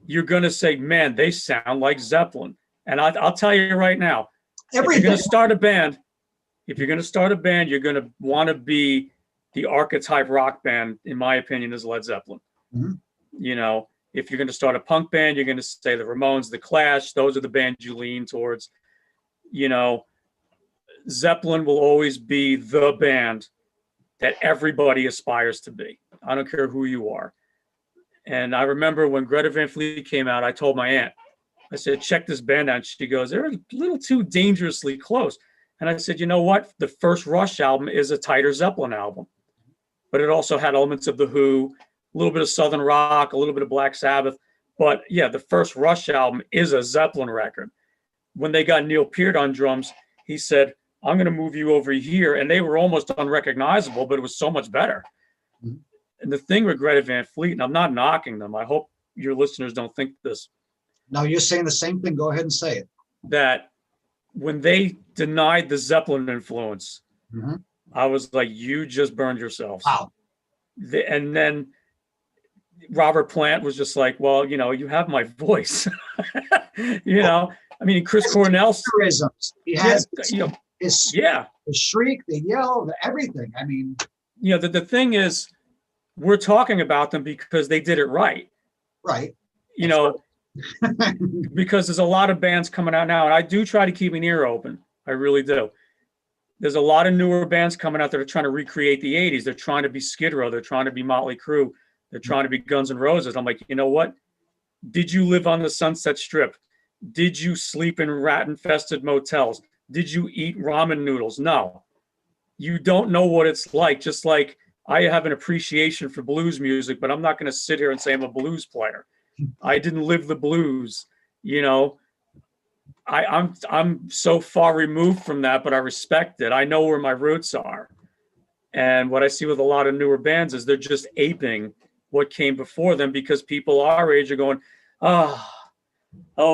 you're going to say, man, they sound like Zeppelin. And I'll tell you right now, if you're going to start a band, you're going to want to be the archetype rock band, in my opinion, is Led Zeppelin. Mm-hmm. If you're going to start a punk band, you're going to say the Ramones, the Clash. Those are the bands you lean towards. Zeppelin will always be the band that everybody aspires to be. I don't care who you are. And I remember when Greta Van Fleet came out, I told my aunt, I said, check this band out. She goes, they're a little too dangerously close. And I said, you know what? The first Rush album is a tighter Zeppelin album, but it also had elements of The Who, a little bit of Southern rock, a little bit of Black Sabbath. But yeah, the first Rush album is a Zeppelin record. When they got Neil Peart on drums, he said, I'm going to move you over here. And they were almost unrecognizable, but it was so much better. Mm-hmm. And the thing with Greta Van Fleet, and I'm not knocking them, I hope your listeners don't think this. No, you're saying the same thing. Go ahead and say it. That when they denied the Zeppelin influence, mm-hmm. I was like, you just burned yourselves. Wow. And then Robert Plant was just like, well, you know, you have my voice. You know, I mean, Chris Cornell. He has his shriek, the yell, everything. I mean, you know, the thing is, we're talking about them because they did it right. Right. You know, because there's a lot of bands coming out now, and I do try to keep an ear open. I really do. There's a lot of newer bands coming out that are trying to recreate the 80s. They're trying to be Skid Row. They're trying to be Motley Crue. They're trying to be Guns N' Roses. I'm like, you know what? Did you live on the Sunset Strip? Did you sleep in rat-infested motels? Did you eat ramen noodles? No. You don't know what it's like. Just like I have an appreciation for blues music, but I'm not going to sit here and say I'm a blues player. I didn't live the blues, you know. I'm so far removed from that, but I respect it. I know where my roots are. And what I see with a lot of newer bands is they're just aping what came before them because people our age are going, oh,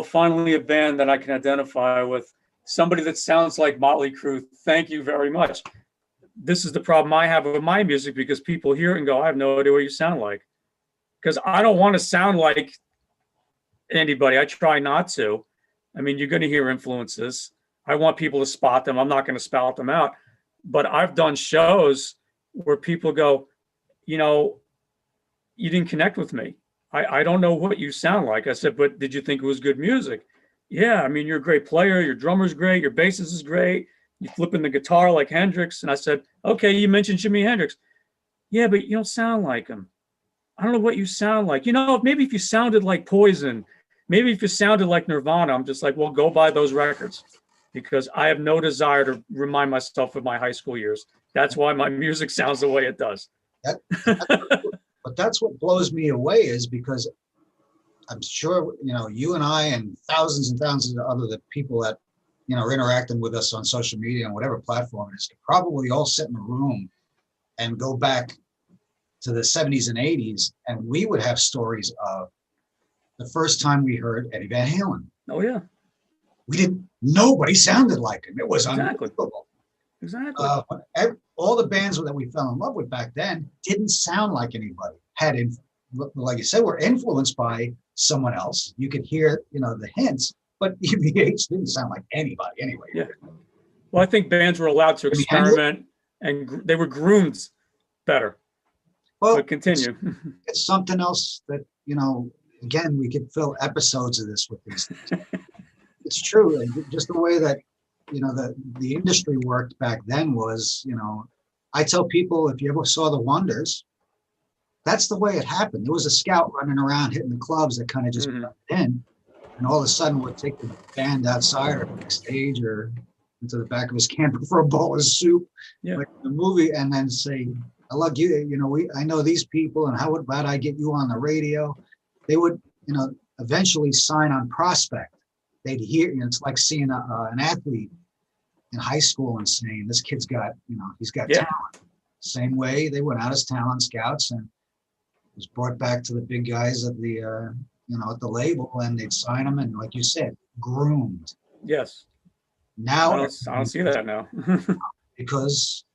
finally a band that I can identify with. Somebody that sounds like Motley Crue. Thank you very much. This is the problem I have with my music because people hear it and go, I have no idea what you sound like. Because I don't want to sound like anybody. I try not to. I mean, you're going to hear influences. I want people to spot them. I'm not going to spout them out. But I've done shows where people go, you know, you didn't connect with me. I don't know what you sound like. I said, but did you think it was good music? Yeah, I mean, you're a great player. Your drummer's great. Your bassist is great. You flipping the guitar like Hendrix. And I said, okay, you mentioned Jimi Hendrix. Yeah, but you don't sound like him. I don't know what you sound like. You know, maybe if you sounded like Poison, maybe if you sounded like Nirvana, I'm just like, well, go buy those records because I have no desire to remind myself of my high school years. That's why my music sounds the way it does. But that's what blows me away is because I'm sure, you know, you and I and thousands of other people that, you know, are interacting with us on social media and whatever platform it is, could probably all sit in a room and go back to the 70s and 80s, and we would have stories of the first time we heard Eddie Van Halen. Oh, yeah. Nobody sounded like him. It was unbelievable. Exactly. All the bands that we fell in love with back then didn't sound like anybody. Like you said, were influenced by someone else. You could hear, you know, the hints, but EVH didn't sound like anybody anyway. Yeah. Well, I think bands were allowed to experiment and they were groomed better. Well, but continue. It's something else that, you know, again, we could fill episodes of this with these things. It's true. And just the way that, you know, the industry worked back then was, you know, I tell people, if you ever saw the Wonders, that's the way it happened. There was a scout running around hitting the clubs that kind of just got in, and all of a sudden would take the band outside or backstage or into the back of his camper for a bowl of soup, like the movie, and then say, I love you, you know, I know these people, and how about I get you on the radio? They would, you know, eventually sign on prospect. They'd hear, you know, it's like seeing an athlete in high school and saying, this kid's got, you know, he's got talent. Same way they went out as talent scouts and was brought back to the big guys at the, you know, at the label, and they'd sign them, and like you said, groomed. Yes. Now I don't see that now. because,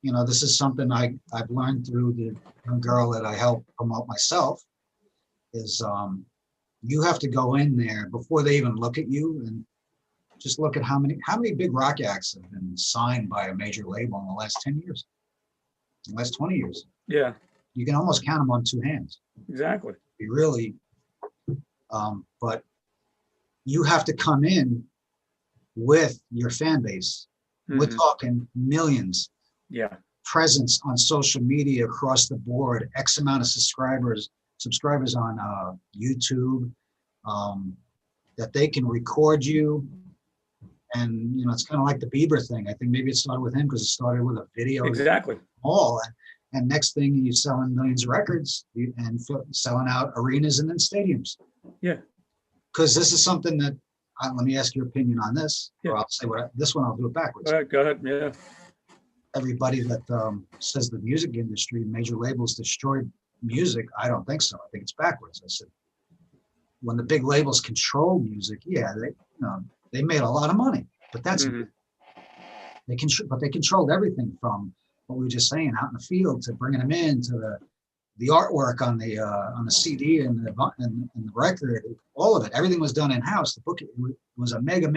you know, this is something I've learned through the young girl that I help promote myself is you have to go in there before they even look at you and just look at how many big rock acts have been signed by a major label in the last 10 years, the last 20 years. Yeah. You can almost count them on two hands. Exactly. You really, but you have to come in with your fan base We're Mhm. talking millions. Yeah. Presence on social media across the board, X amount of subscribers on YouTube, that they can record you. And, it's kind of like the Bieber thing. I think maybe it started with him because it started with a video Exactly. all. And next thing you're selling millions of records and selling out arenas and then stadiums. Yeah. Because this is something that, let me ask your opinion on this, Yeah. or I'll say this one, I'll do it backwards. All right, go ahead. Yeah. Everybody that says the music industry, major labels destroyed music, I don't think so. I think it's backwards. I said, when the big labels control music, yeah, they made a lot of money, but that's Mhm. but they controlled everything from what we were just saying out in the field to bringing them in to the artwork on the CD and the record, all of it. Everything was done in house. The book was a mega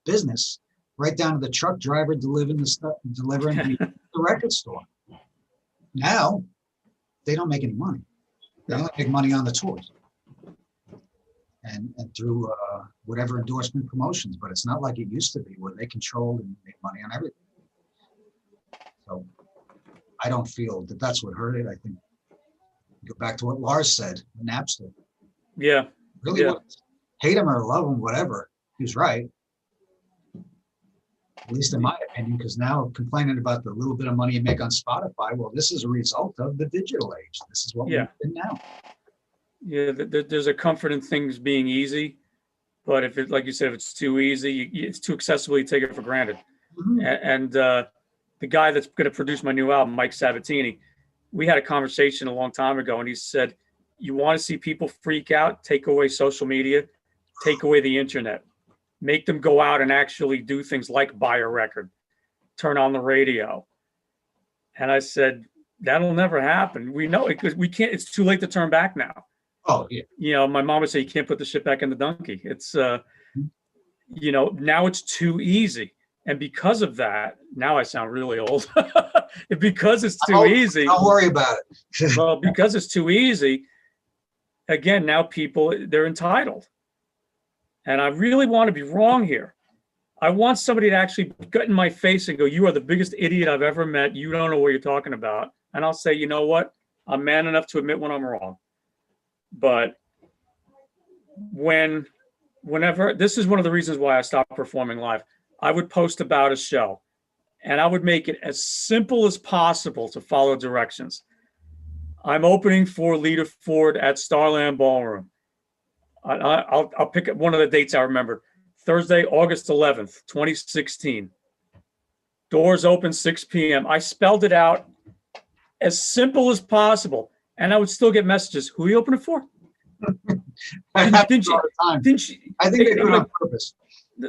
business, right down to the truck driver delivering the record store. Now they don't make any money. They only make money on the tours and through whatever endorsement promotions. But it's not like it used to be where they controlled and made money on everything. So I don't feel that that's what hurt it. I think go back to what Lars said, Napster. Yeah. Really, Yeah. hate him or love him, whatever. He was right, at least in my opinion. Because now complaining about the little bit of money you make on Spotify, well, this is a result of the digital age. This is what we're in now. Yeah. There's a comfort in things being easy, but if it, like you said, if it's too easy, it's too accessible, you take it for granted. Mhm. And the guy that's going to produce my new album, Mike Sabatini, we had a conversation a long time ago, and he said, you want to see people freak out, take away social media, take away the internet, make them go out and actually do things like buy a record, turn on the radio. And I said, that'll never happen. We know it because we can't, it's too late to turn back now. Oh, yeah. My mom would say, you can't put the shit back in the donkey. It's, now it's too easy. And because of that, now I sound really old. Because it's too easy. Don't worry about it. Well, because it's too easy, again, now people, they're entitled. And I really want to be wrong here. I want somebody to actually get in my face and go, you are the biggest idiot I've ever met. You don't know what you're talking about. And I'll say, you know what? I'm man enough to admit when I'm wrong. But whenever, this is one of the reasons why I stopped performing live. I would post about a show and I would make it as simple as possible to follow directions. I'm opening for Lita Ford at Starland Ballroom. I'll pick up one of the dates I remember. Thursday, August 11th, 2016. Doors open 6 p.m. I spelled it out as simple as possible. And I would still get messages. Who are you opening for? Didn't you? I think they do it on purpose.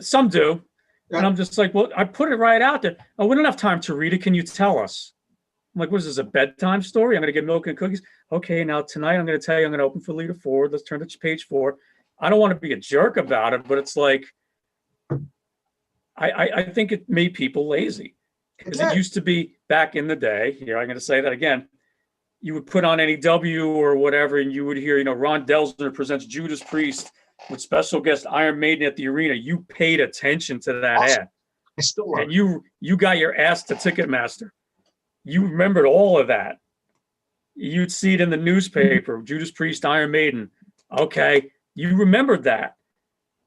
Some do. Yeah. And I'm just like, well, I put it right out there. Oh, we don't have time to read it. Can you tell us? I'm like, what is this, a bedtime story? I'm going to get milk and cookies. Okay, now tonight I'm going to tell you I'm going to open for Lita Ford. Let's turn to page 4. I don't want to be a jerk about it, but it's like, I think it made people lazy. Because it used to be back in the day, here I'm going to say that again, you would put on NEW or whatever, and you would hear, Ron Delsner presents Judas Priest with special guest Iron Maiden at the arena. You paid attention to that ad. I still love it. You got your ass to Ticketmaster. You remembered all of that. You'd see it in the newspaper, Judas Priest, Iron Maiden. Okay, you remembered that.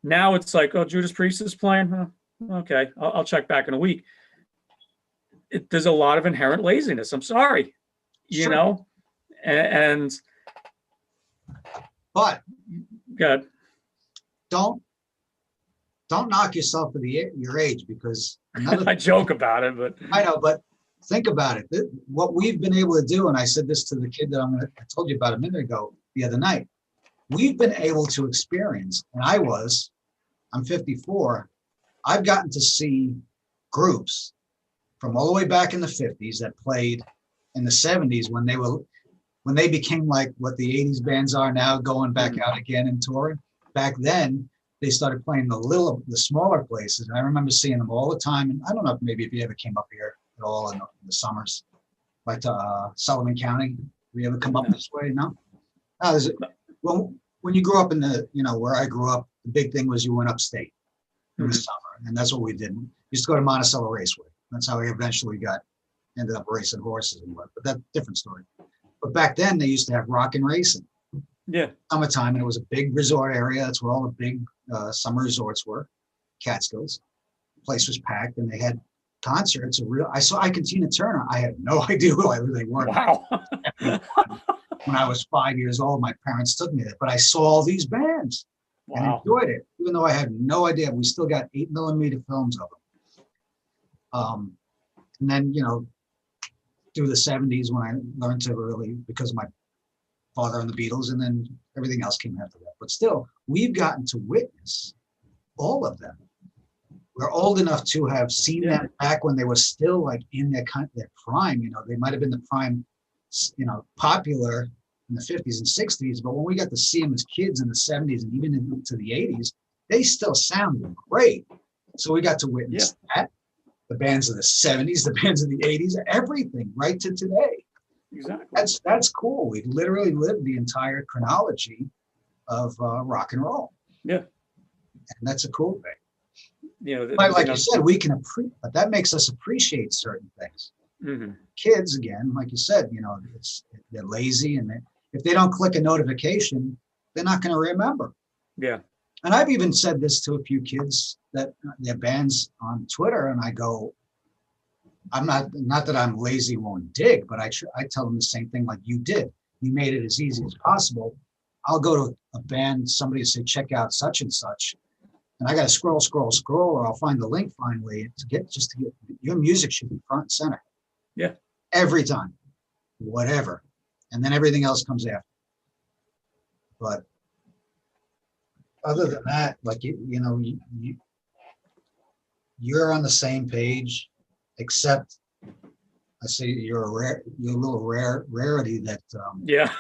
Now it's like, oh, Judas Priest is playing? Huh? Okay, I'll check back in a week. There's a lot of inherent laziness. I'm sorry, and but good. Don't knock yourself for your age, because I joke about it, but I know, but think about it. What we've been able to do, and I said this to the kid that I told you about a minute ago the other night, we've been able to experience, and I'm 54, I've gotten to see groups from all the way back in the 50s that played in the 70s when they became like what the 80s bands are now, going back out again and touring. Back then, they started playing the smaller places. And I remember seeing them all the time. And I don't know if you ever came up here at all in the summers, like to Sullivan County. Have you ever come up this way? No? Well, when you grew up in where I grew up, the big thing was you went upstate in the summer. And that's what we did. We used to go to Monticello Raceway. That's how we eventually ended up racing horses and what, but that's a different story. But back then they used to have rock and racing. Yeah. Summertime, and it was a big resort area. That's where all the big summer resorts were, Catskills. The place was packed, and they had concerts. I saw Ike and Tina Turner. I had no idea who they were. Wow. When I was 5 years old, my parents took me there, but I saw all these bands and Wow. enjoyed it, even though I had no idea. We still got 8mm films of them. And then, through the 70s when I learned to really, because of my father and the Beatles, and then everything else came after that. But still, we've gotten to witness all of them. We're old enough to have seen them back when they were still like in their prime. They might have been the prime, popular in the 50s and 60s, but when we got to see them as kids in the 70s and even into the 80s, they still sounded great. So we got to witness that. The bands of the 70s, the bands of the 80s, everything right to today. Exactly. That's cool. We've literally lived the entire chronology of rock and roll. Yeah. And that's a cool thing. But like you said, we can appreciate, but that makes us appreciate certain things. Mm-hmm. Kids, again, like you said, they're lazy, and if they don't click a notification, they're not going to remember. Yeah. And I've even said this to a few kids that their bands on Twitter, and I go, I'm not that I'm lazy, won't dig, but I tell them the same thing like you did. You made it as easy as possible. I'll go to a band, somebody will say, check out such and such. And I got to scroll, or I'll find the link finally to get your music should be front and center. Yeah. Every time, whatever. And then everything else comes after. But other than that, like, you're on the same page, except I say you're a little rarity that, yeah.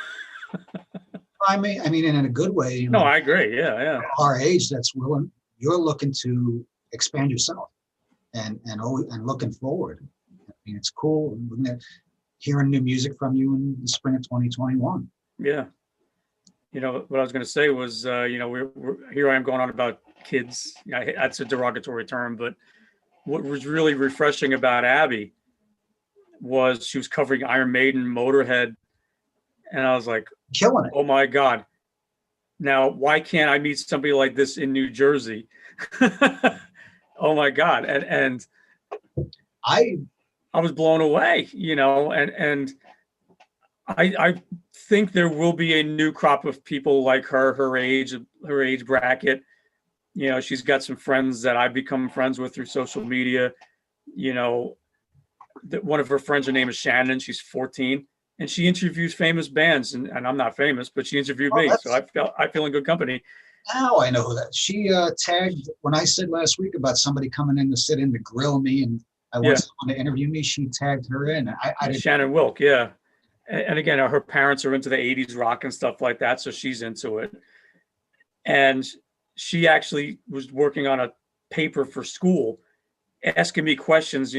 I mean, in a good way. No, I agree. Yeah. Our age, that's willing. You're looking to expand yourself, and looking forward. I mean, it's cool. Hearing new music from you in the spring of 2021. Yeah. What I was going to say was, we're here. I am going on about kids. That's a derogatory term, but what was really refreshing about Abby was she was covering Iron Maiden, Motorhead, and I was like, killing it. Oh my God. Now, why can't I meet somebody like this in New Jersey? Oh my God. And I was blown away, and I think there will be a new crop of people like her age bracket. She's got some friends that I've become friends with through social media. One of her friends, her name is Shannon. She's 14. And she interviews famous bands, and I'm not famous, but she interviewed me, so I feel in good company. Now I know who that. She tagged when I said last week about somebody coming in to sit in to grill me, and I want someone to interview me. She tagged her in. Shannon Wilk, yeah. And again, her parents are into the 80s rock and stuff like that, so she's into it. And she actually was working on a paper for school, asking me questions,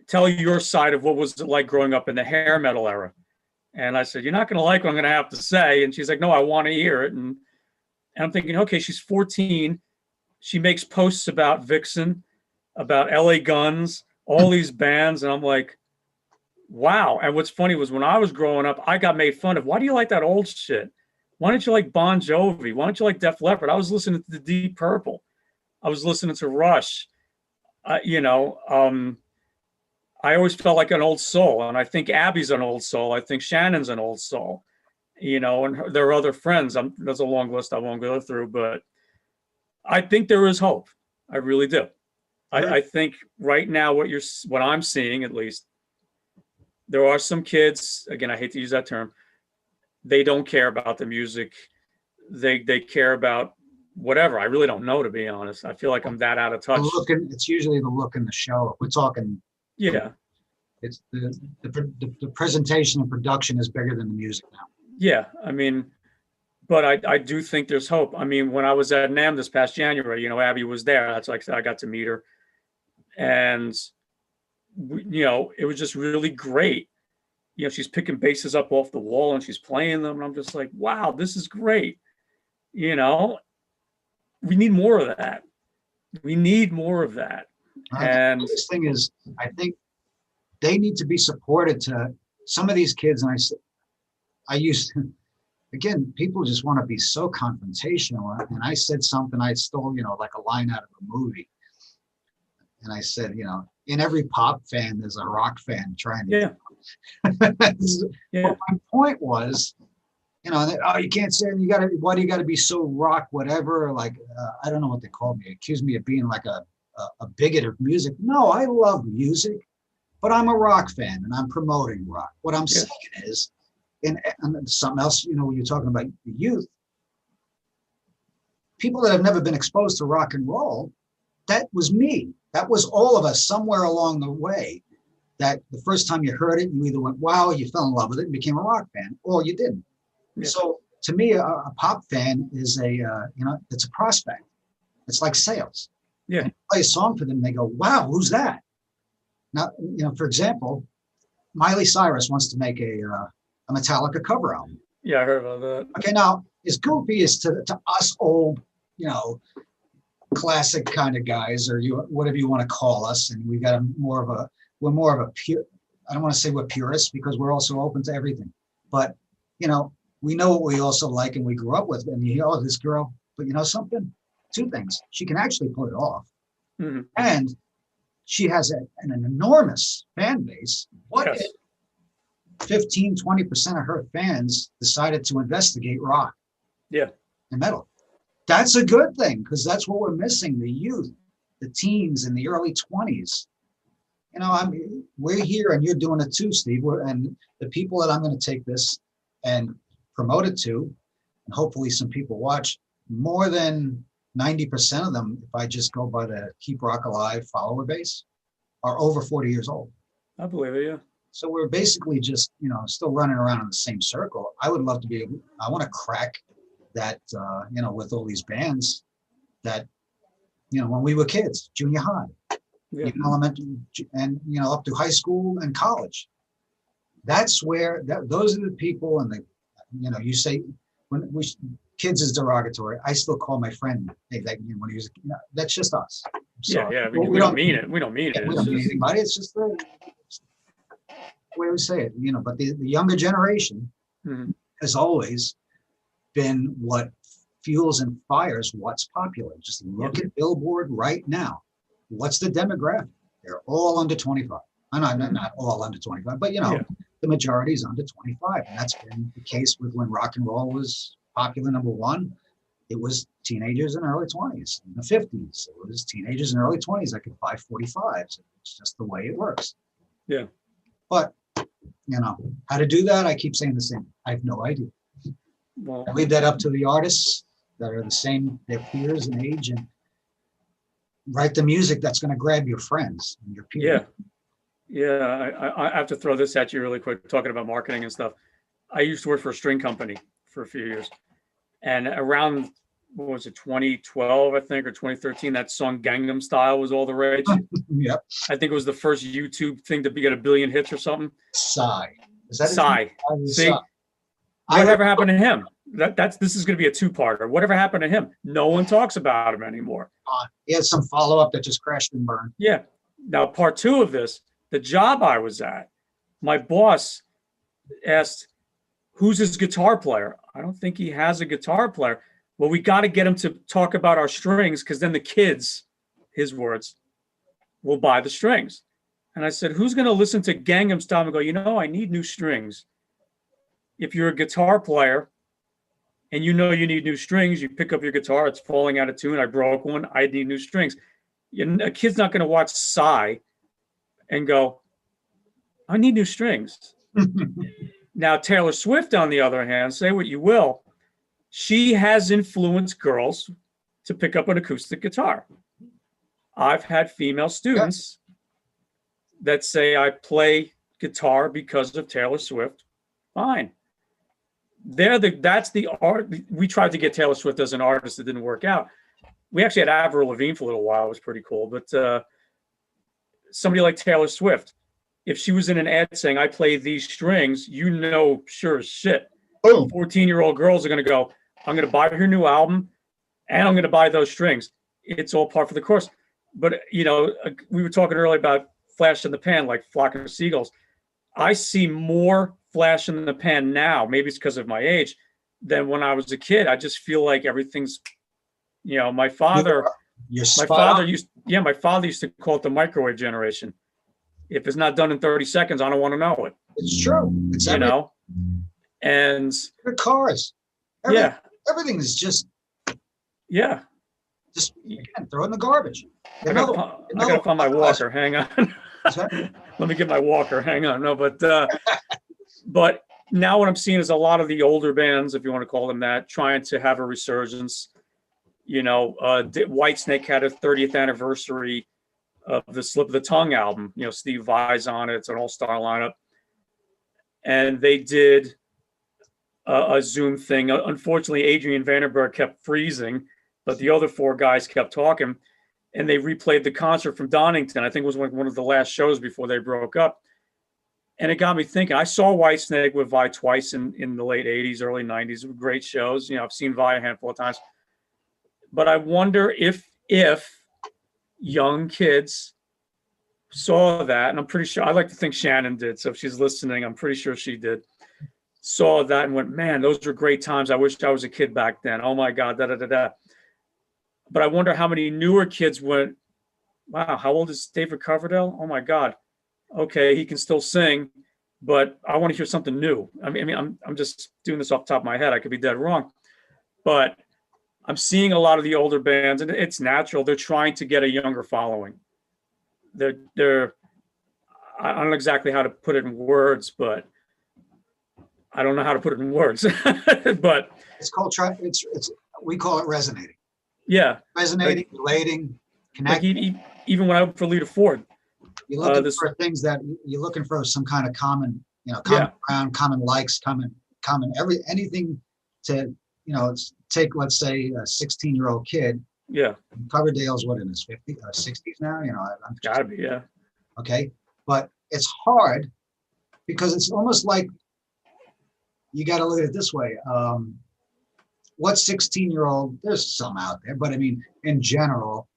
tell your side of what was it like growing up in the hair metal era. And I said, you're not going to like what I'm going to have to say. And she's like, no, I want to hear it. And I'm thinking, okay, she's 14. She makes posts about Vixen, about LA Guns, all these bands. And I'm like, wow. And what's funny was when I was growing up, I got made fun of. Why do you like that old shit? Why don't you like Bon Jovi? Why don't you like Def Leppard? I was listening to the Deep Purple. I was listening to Rush. I always felt like an old soul, and I think Abby's an old soul. I think Shannon's an old soul, and there are other friends. There's a long list I won't go through, but I think there is hope. I really do. I think right now what I'm seeing, at least, there are some kids, again, I hate to use that term, they don't care about the music. They care about whatever. I really don't know, to be honest. I feel like I'm that out of touch. It's usually the look in the show. We're talking. Yeah. It's the presentation and production is bigger than the music now. Yeah. I mean, but I do think there's hope. I mean, when I was at NAMM this past January, Abby was there. That's like I got to meet her. And, it was just really great. She's picking basses up off the wall and she's playing them. And I'm just like, wow, this is great. We need more of that. We need more of that. And this thing is, I think they need to be supported. To some of these kids, and I used to, again, people just want to be so confrontational. And I said something, I stole, like a line out of a movie. And I said, in every pop fan, there's a rock fan trying to. Yeah. But my point was, oh, you can't say, why do you got to be so rock, whatever? Like, I don't know what they called me. Accused me of being like a bigot of music. No, I love music, but I'm a rock fan and I'm promoting rock. What I'm saying is, and something else, when you're talking about the youth, people that have never been exposed to rock and roll, that was me. That was all of us somewhere along the way. That the first time you heard it, you either went, wow, you fell in love with it and became a rock fan, or you didn't. Yeah. So to me, a pop fan is it's a prospect. It's like sales. Yeah. And you play a song for them, they go, wow, who's that? Now, for example, Miley Cyrus wants to make a Metallica cover album. Yeah, I heard about that. Okay, now as goofy as to us old, classic kind of guys, or whatever you want to call us, and we got we're more of a pure. I don't want to say we're purists because we're also open to everything, but we know what we also like and we grew up with. And this girl, but something, two things, she can actually pull it off, and she has an enormous fan base. What if 15-20% of her fans decided to investigate rock and metal? That's a good thing, because that's what we're missing, the youth, the teens in the early 20s. We're here and you're doing it too, Steve. And the people that I'm going to take this and promote it to, and hopefully some people watch, more than 90% of them, if I just go by the Keep Rock Alive follower base, are over 40 years old. I believe it, yeah. So we're basically just, still running around in the same circle. I would love to I want to crack that, with all these bands that, when we were kids, junior high, even elementary, and, up to high school and college. That's where, those are the people, and you say, when kids is derogatory, I still call my friend, hey, when he was, that's just us. So, we don't mean it. We don't mean it. We don't mean anybody. It's just the way we say it, but the younger generation has always been what fuels and fires what's popular. Just look at Billboard right now. What's the demographic? They're all under 25. Not all under 25, but the majority is under 25. And that's been the case with when rock and roll was popular, number one. It was teenagers in early 20s. In the 50s, it was teenagers in early 20s that could buy 45s. It's just the way it works. Yeah. But, how to do that, I keep saying the same. I have no idea. Well, I leave that up to the artists that are the same, their peers in age, and write the music that's going to grab your friends and your peers. Yeah. I have to throw this at you really quick, talking about marketing and stuff. I used to work for a string company for a few years. And around, 2012, I think, or 2013, that song Gangnam Style was all the rage. Yep. I think it was the first YouTube thing to get a billion hits or something. Psy. Is that Psy. See? Whatever happened to him? This is going to be a two-parter. Whatever happened to him? No one talks about him anymore. He had some follow-up that just crashed and burned. Yeah. Now, part two of this, the job I was at, my boss asked, who's his guitar player? I don't think he has a guitar player. Well, we got to get him to talk about our strings, because then the kids, his words, will buy the strings. And I said, who's going to listen to Gangnam Style and go, I need new strings? If you're a guitar player and you need new strings, you pick up your guitar, it's falling out of tune, I broke one, I need new strings. A kid's not going to watch Psy and go, I need new strings. Now, Taylor Swift, on the other hand, say what you will, she has influenced girls to pick up an acoustic guitar. I've had female students that say, I play guitar because of Taylor Swift. Fine. That's the art. We tried to get Taylor Swift as an artist. It didn't work out. We actually had Avril Lavigne for a little while. It was pretty cool. But somebody like Taylor Swift, if she was in an ad saying, I play these strings, sure as shit, 14-year-old girls are going to go, I'm going to buy her new album and I'm going to buy those strings. it's all part of the course. But, we were talking earlier about flash in the pan, like flock of seagulls. I see more flash in the pan now, maybe it's because of my age, than when I was a kid. I just feel like everything's, my father used to call it the microwave generation. If it's not done in 30 seconds, I don't want to know it. It's true. It's and the cars. Everything is just again, throw it in the garbage. I gotta find my walker. Hang on. Let me get my walker. Hang on. No, but now what I'm seeing is a lot of the older bands, if you want to call them that, trying to have a resurgence. Whitesnake had a 30th anniversary of the Slip of the Tongue album. Steve Vai's on it. It's an all-star lineup. And they did a Zoom thing. Unfortunately, Adrian Vandenberg kept freezing, but the other four guys kept talking. And they replayed the concert from Donington. I think it was one of the last shows before they broke up. And it got me thinking. I saw Whitesnake with Vi twice in the late 80s, early 90s. Great shows. I've seen Vi a handful of times. But I wonder if young kids saw that, and I'm pretty sure, I like to think Shannon did. So if she's listening, I'm pretty sure she did. Saw that and went, man, those were great times. I wish I was a kid back then. Oh my God, da-da-da-da. But I wonder how many newer kids went, wow, how old is David Coverdale? Oh my God. Okay, he can still sing, but I want to hear something new. I mean, I'm just doing this off the top of my head. I could be dead wrong. But I'm seeing a lot of the older bands, and it's natural. They're trying to get a younger following. I don't know exactly how to put it in words, but I don't know how to put it in words. But it's called we call it resonating. Yeah, resonating, relating, connecting. Like even when I went for Lita Ford, you're looking for things that you're looking for some kind of common, common ground, common likes, common anything to, take, let's say, a 16-year-old kid. Yeah. Coverdale's what, in his 50s or 60s now? I'm gotta be, yeah. Okay. But it's hard because it's almost like you got to look at it this way. What 16-year-old, there's some out there, but I mean, in general,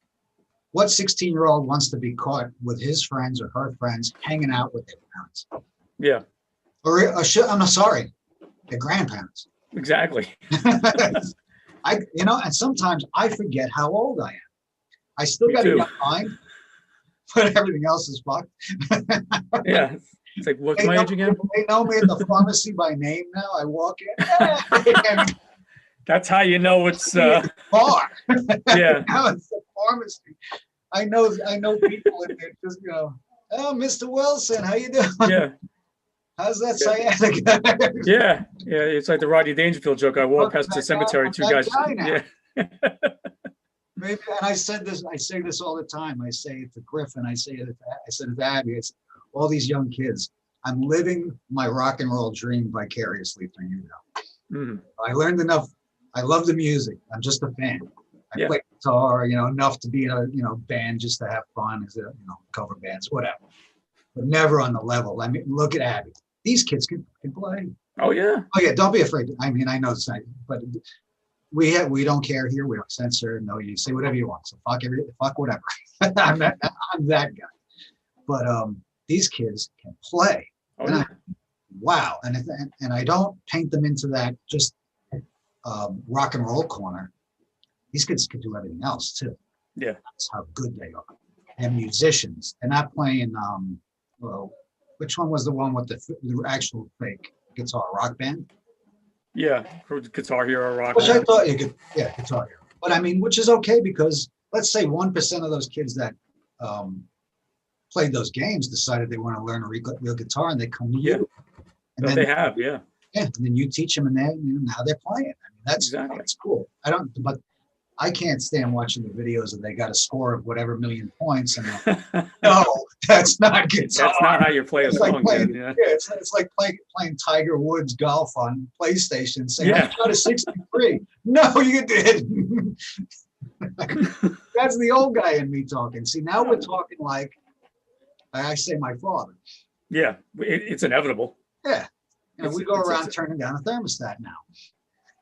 what 16-year-old wants to be caught with his friends or her friends hanging out with their parents? Yeah. I'm sorry, their grandparents. Exactly. And sometimes I forget how old I am. I still got a young mind, but everything else is fucked. Yeah. It's like, what's my age again? They know me at the pharmacy by name now. I walk in. That's how you know it's far. Yeah. Now it's the pharmacy. I know people in there just oh, Mr. Wilson, how you doing? Yeah. How's that sciatica? Yeah. It's like the Rodney Dangerfield joke. I walk past the cemetery, two guys. Yeah. Maybe, and I say this all the time. I say it to Griffin. I said it to Abby. It's all these young kids. I'm living my rock and roll dream vicariously through you now. Mm. I learned enough. I love the music. I'm just a fan. I play guitar, enough to be in a, band just to have fun, as cover bands, whatever. But never on the level. I mean, look at Abby. These kids can play. Oh yeah. Oh yeah. Don't be afraid. I mean, I know it's not, but we don't care here. We don't censor. No, you say whatever you want. So fuck whatever. I'm that guy. But these kids can play. Oh, yeah. Wow. And I don't paint them into that just rock and roll corner. These kids can do everything else too. Yeah. That's how good they are. And musicians. They're not playing which one was the one with the actual fake guitar rock band? Yeah, Guitar Hero rock which band. I thought Guitar Hero. But I mean, which is okay because let's say 1% of those kids that played those games decided they want to learn a real guitar and they come to you. And then they have, yeah. Yeah, and then you teach them and now they're playing. I mean, that's cool. But I can't stand watching the videos that they got a score of whatever million points. And no, that's not guitar. That's not how you play a song. It's like playing Tiger Woods golf on PlayStation, saying, I got a 63. No, you did. That's the old guy in me talking. See, now we're talking like I say my father. Yeah, it's inevitable. Yeah. We go around turning down a thermostat now.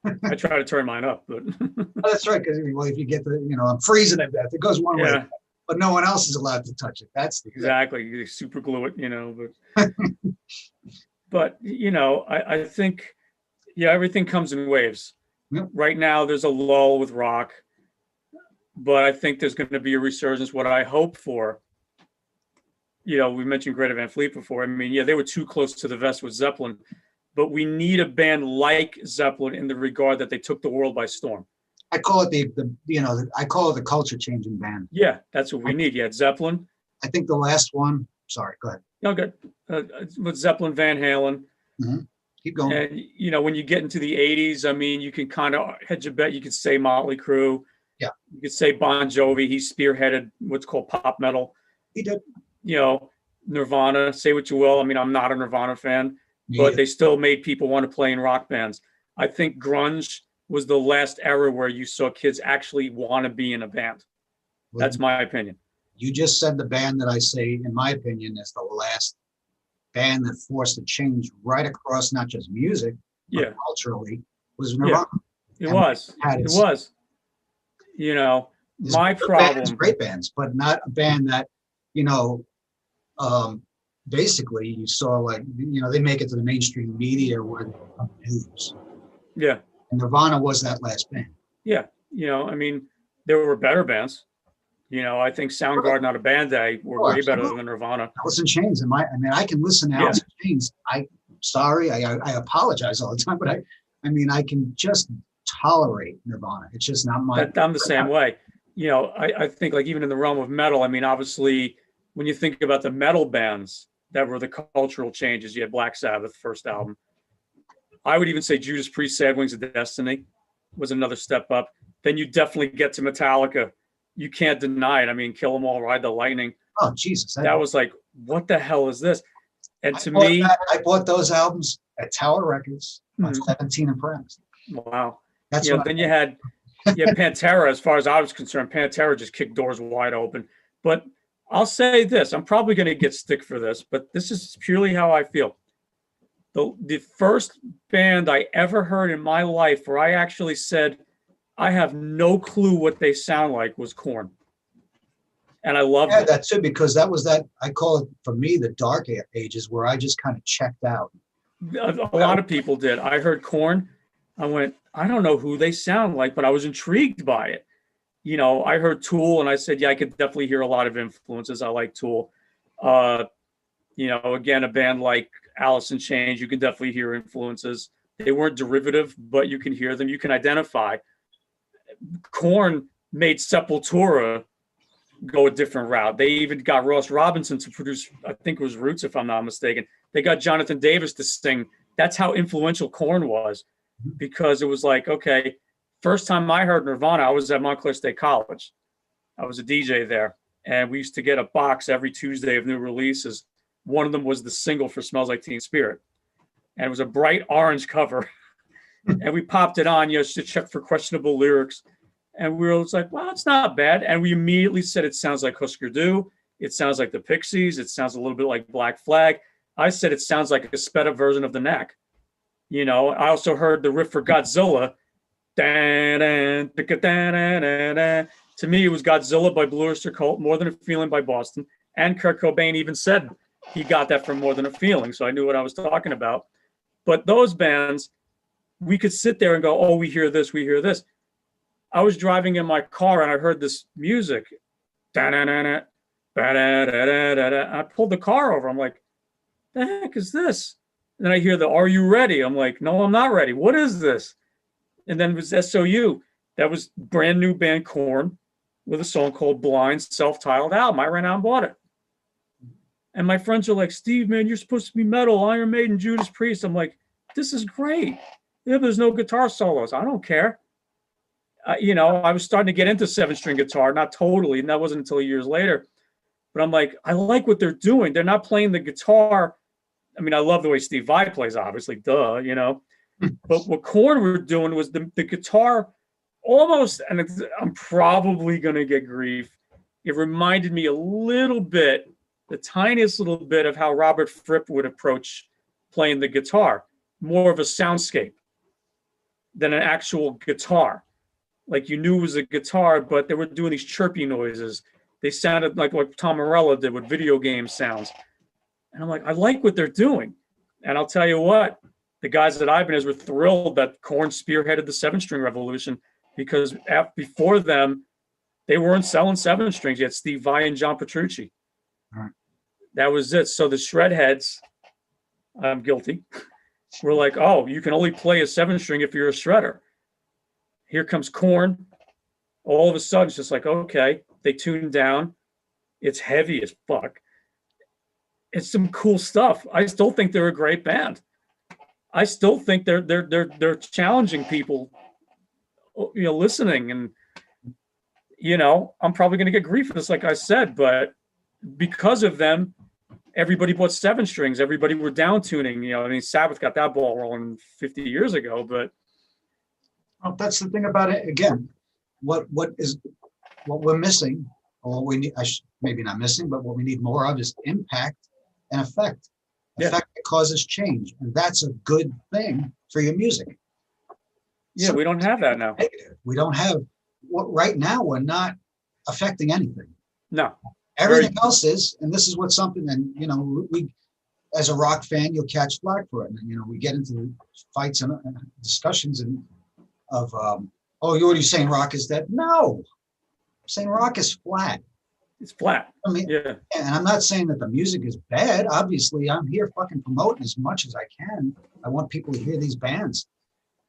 I try to turn mine up, but Oh, that's right, because well, if you get the, I'm freezing to death, it goes one way, yeah, but no one else is allowed to touch it. That's the thing. exactly. You super glue it, but I think, yeah, everything comes in waves. Yep. Right now, there's a lull with rock, but I think there's going to be a resurgence. What I hope for, we mentioned Greta Van Fleet before. I mean, yeah, they were too close to the vest with Zeppelin, but we need a band like Zeppelin in the regard that they took the world by storm. I call it I call it the culture changing band. Yeah, that's what we need. You had Zeppelin. I think the last one, sorry, go ahead. No, good. With Zeppelin, Van Halen. Mm-hmm. Keep going. And, when you get into the 80s, I mean, you can kind of hedge a bet. You could say Motley Crue. Yeah. You could say Bon Jovi. He spearheaded what's called pop metal. He did. Nirvana, say what you will. I mean, I'm not a Nirvana fan, but they still made people want to play in rock bands. I think grunge was the last era where you saw kids actually want to be in a band. That's my opinion. You just said the band that I say, in my opinion, is the last band that forced a change right across not just music, but culturally, was Nirvana. Yeah, it was. My problem. Great bands, but not a band that, basically you saw like, they make it to the mainstream media where they become news. Yeah. And Nirvana was that last band. Yeah. I mean, there were better bands. I think Soundgarden on a Band Day were way better than Nirvana. Alice in Chains. I can listen to Alice in Chains. I apologize all the time, but I can just tolerate Nirvana. It's just not my. I'm the same way. I think like even in the realm of metal, I mean, obviously when you think about the metal bands that were the cultural changes, you had Black Sabbath, first album. I would even say Judas Priest, Sad Wings of Destiny was another step up. Then you definitely get to Metallica. You can't deny it. I mean, Kill 'Em All, Ride the Lightning. Oh, Jesus. That was like, what the hell is this? And I bought those albums at Tower Records on 17 and Press. Wow. That's then you had Pantera. As far as I was concerned, Pantera just kicked doors wide open. But I'll say this, I'm probably going to get stick for this, but this is purely how I feel. The first band I ever heard in my life where I actually said, I have no clue what they sound like, was Korn. And I loved it. That too, because that was I call it, for me, the dark ages where I just kind of checked out. A lot of people did. I heard Korn. I went, I don't know who they sound like, but I was intrigued by it. I heard Tool and I said, yeah, I could definitely hear a lot of influences. I like Tool. Again, a band like Alice in Chains, you can definitely hear influences. They weren't derivative, but you can hear them. You can identify. Korn made Sepultura go a different route. They even got Ross Robinson to produce, I think it was Roots, if I'm not mistaken. They got Jonathan Davis to sing. That's how influential Korn was, because it was like, okay, first time I heard Nirvana, I was at Montclair State College. I was a DJ there, and we used to get a box every Tuesday of new releases. One of them was the single for Smells Like Teen Spirit, and it was a bright orange cover. And we popped it on, to check for questionable lyrics. And we were like, well, it's not bad. And we immediately said, it sounds like Husker Du. It sounds like the Pixies. It sounds a little bit like Black Flag. I said, it sounds like a sped up version of The Knack. I also heard the riff for Godzilla. To me, it was Godzilla by Blue Oyster Cult, More Than a Feeling by Boston. And Kurt Cobain even said he got that from More Than a Feeling. So I knew what I was talking about. But those bands, we could sit there and go, oh, we hear this, we hear this. I was driving in my car and I heard this music. I pulled the car over. I'm like, the heck is this? And then I hear the Are You Ready? I'm like, no, I'm not ready. What is this? And then it was SOU. That was brand new band Korn with a song called Blind, self-titled album. I ran out and bought it. And my friends are like, Steve, man, you're supposed to be metal, Iron Maiden, Judas Priest. I'm like, this is great. Yeah, there's no guitar solos. I don't care. I was starting to get into 7-string guitar, not totally, and that wasn't until years later. But I'm like, I like what they're doing. They're not playing the guitar. I mean, I love the way Steve Vai plays, obviously, duh. But what Korn were doing was the guitar almost, and I'm probably going to get grief. It reminded me a little bit, the tiniest little bit, of how Robert Fripp would approach playing the guitar, more of a soundscape. than an actual guitar. Like you knew it was a guitar, but they were doing these chirpy noises. They sounded like what Tom Morello did with video game sounds. And I'm like, I like what they're doing. And I'll tell you what, the guys that I've been as were thrilled that Korn spearheaded the 7-string revolution, because before them, they weren't selling 7-strings. You had Steve Vai and John Petrucci. Right. That was it. So the shred heads, I'm guilty, were like, oh, you can only play a 7-string if you're a shredder. Here comes Korn. All of a sudden, it's just like, okay, they tuned down. It's heavy as fuck. It's some cool stuff. I still think they're a great band. I still think they're challenging people, listening. And, I'm probably going to get grief for this, like I said, but because of them, everybody bought 7-strings. Everybody were down tuning. Sabbath got that ball rolling 50 years ago, but. Well, that's the thing about it. Again, what we're missing, or what we need, maybe not missing, but what we need more of is impact and effect. Effect that causes change, and that's a good thing for your music. Yeah, so we don't have that now. We don't have right now. We're not affecting anything. No, everything else is, and this is what something. And we, as a rock fan, you'll catch flack for it. And we get into fights and discussions of you're already saying rock is dead. No, I'm saying rock is flat. It's flat. I mean, yeah. And I'm not saying that the music is bad. Obviously, I'm here fucking promoting as much as I can. I want people to hear these bands.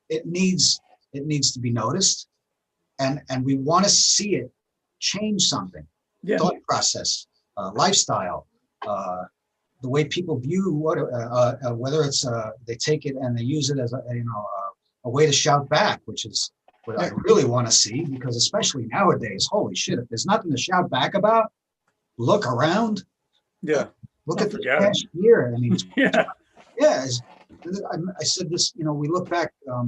It needs to be noticed, and we want to see it change something. Yeah. Thought process, lifestyle, the way people view whether it's they take it and they use it as a way to shout back, which is what I really want to see, because especially nowadays, holy shit, if there's nothing to shout back about, look around. Yeah. Look at the past year. I mean, yeah. I said this, we look back, I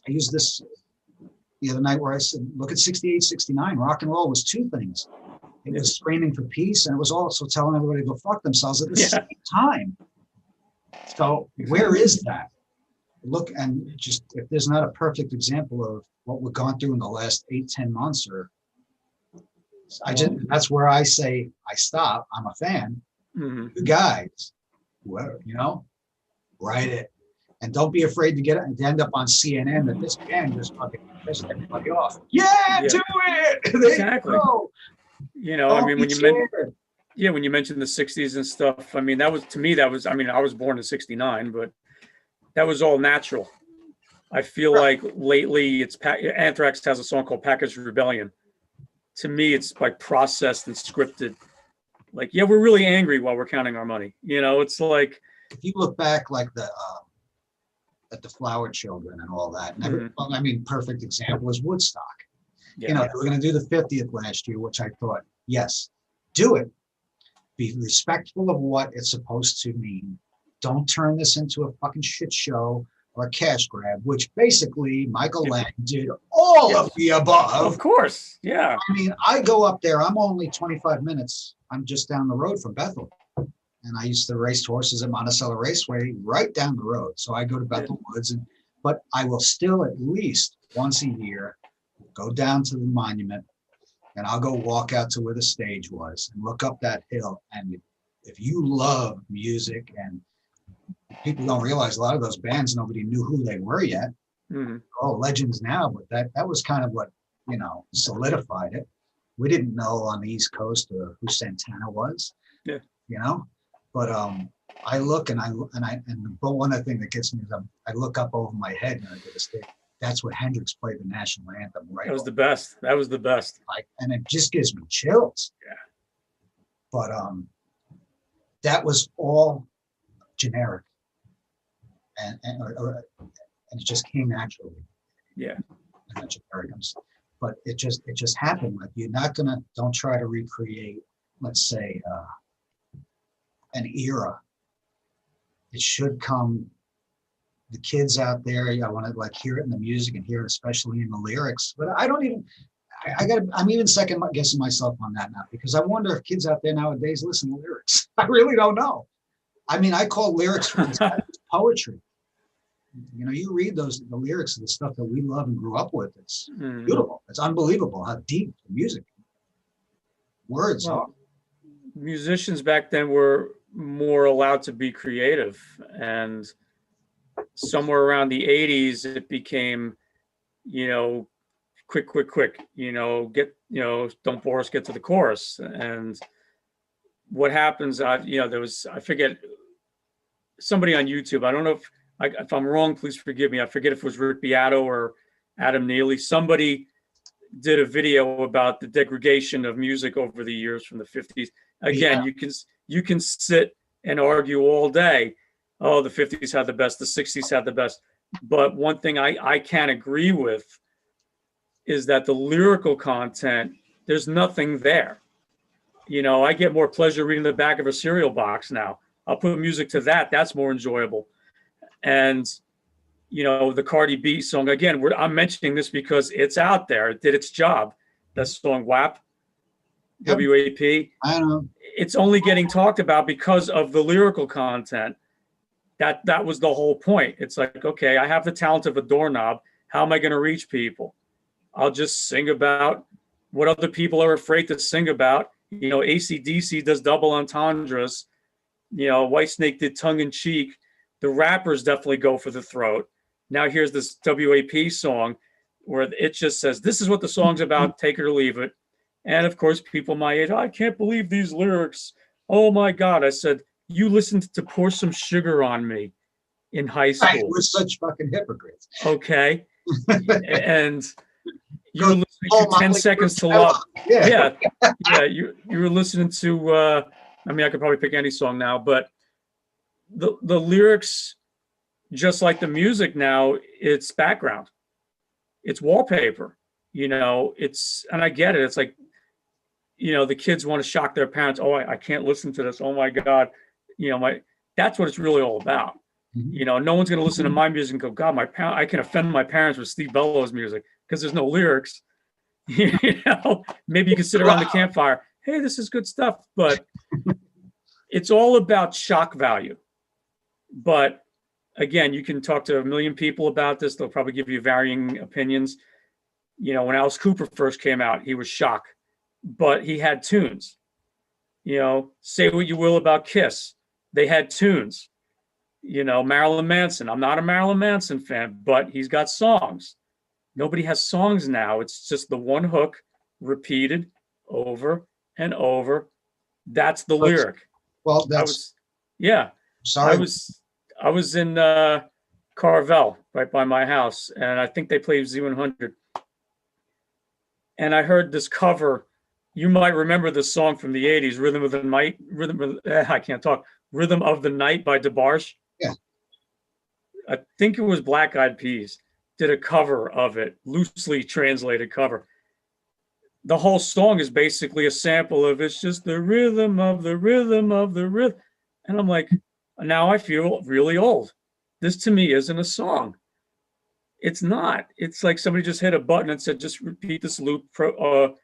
used this the other night where I said, look at 68, 69, rock and roll was two things. It was screaming for peace, and it was also telling everybody to go fuck themselves at the same time. So where is that? Look, and just if there's not a perfect example of what we've gone through in the last 8-10 months, that's where I say I stop. I'm a fan. Mm-hmm. You guys, whoever, write it, and don't be afraid to end up on CNN that this band just fucking pissed everybody off. Yeah, do it. Exactly. When you mentioned the 60s and stuff, I mean, I was born in 69, but that was all natural. I feel like lately Anthrax has a song called Package Rebellion. To me, it's like processed and scripted. Like, we're really angry while we're counting our money. It's like, if you look back like at the Flower Children and all that, and perfect example is Woodstock. We're going to do the 50th last year, which I thought, yes, do it. Be respectful of what it's supposed to mean. Don't turn this into a fucking shit show or a cash grab, which basically Michael Lang did all of the above. Of course, yeah. I mean, I go up there. I'm only 25 minutes. I'm just down the road from Bethel. And I used to race horses at Monticello Raceway right down the road. So I go to Bethel Woods, but I will still at least once a year go down to the monument, and I'll go walk out to where the stage was and look up that hill. And if you love music, and people don't realize a lot of those bands, nobody knew who they were yet. Mm-hmm. All legends now, but that was kind of what, solidified it. We didn't know on the East Coast who Santana was. Yeah. But I look and but one other thing that gets me is I look up over my head and I go to stage. That's what Hendrix played the national anthem, right? That was the best. That was the best. And it just gives me chills. Yeah. But that was all generic, and it just came naturally. Yeah. Not generic, but it just happened. Like, don't try to recreate, let's say, an era. It should come. The kids out there, I want to hear it in the music and hear it especially in the lyrics. But I don't even. I'm even second guessing myself on that now, because I wonder if kids out there nowadays listen to lyrics. I really don't know. I mean, I call lyrics poetry. You know, you read the lyrics of the stuff that we love and grew up with. It's Mhm. beautiful. It's unbelievable how deep the music words are. Well, musicians back then were more allowed to be creative, and somewhere around the 80s it became, you know, quick, you know, get, you know, don't bore us, get to the chorus. And what happens, you know, there was, I forget, somebody on YouTube, I don't know if I'm wrong, please forgive me, I forget if it was Rick Beato or Adam Neely, somebody did a video about the degradation of music over the years from the 50s. Again, Yeah. you can sit and argue all day, oh, the 50s had the best, the 60s had the best. But one thing I can't agree with is that the lyrical content, there's nothing there. You know, I get more pleasure reading the back of a cereal box now. I'll put music to that. That's more enjoyable. And, you know, the Cardi B song, again, I'm mentioning this because it's out there. It did its job. That song, WAP, Yep. WAP. I know. It's only getting talked about because of the lyrical content. That was the whole point. It's like, okay, I have the talent of a doorknob. How am I going to reach people? I'll just sing about what other people are afraid to sing about. You know, AC/DC does double entendres. You know, Whitesnake did tongue in cheek. The rappers definitely go for the throat. Now here's this WAP song where it just says, this is what the song's about, take it or leave it. And of course, people my age, I can't believe these lyrics. Oh my God. I said, you listened to Pour Some Sugar on Me in high school. Right, we're such fucking hypocrites. Okay. And you were listening to 10 Seconds to Love. Yeah. Yeah. You were listening to, I mean, I could probably pick any song now, but the lyrics, just like the music now, it's background. It's wallpaper, you know, and I get it. It's like, you know, the kids want to shock their parents. Oh, I can't listen to this. Oh my God. You know, that's what it's really all about. Mm-hmm. You know, no one's going to listen to my music and go, God, I can offend my parents with Steve Bello's music because there's no lyrics. You know, maybe you can sit around the campfire. Hey, this is good stuff, but it's all about shock value. But again, you can talk to a million people about this. They'll probably give you varying opinions. You know, when Alice Cooper first came out, he was shock, but he had tunes. You know, say what you will about Kiss. They had tunes. You know, Marilyn Manson. I'm not a Marilyn Manson fan, but he's got songs. Nobody has songs now. It's just the one hook repeated over and over. That's the lyric. Well, that's. Yeah. Sorry. I was in Carvel, right by my house, and I think they played Z100. And I heard this cover. You might remember this song from the 80s, Rhythm of the Night. I can't talk. Rhythm of the Night by DeBarge. Yeah. I think it was Black Eyed Peas did a cover of it, loosely translated cover. The whole song is basically a sample of it's just the rhythm of the rhythm of the rhythm. And I'm like, now I feel really old. This to me isn't a song. It's not. It's like somebody just hit a button and said, just repeat this loop, Pro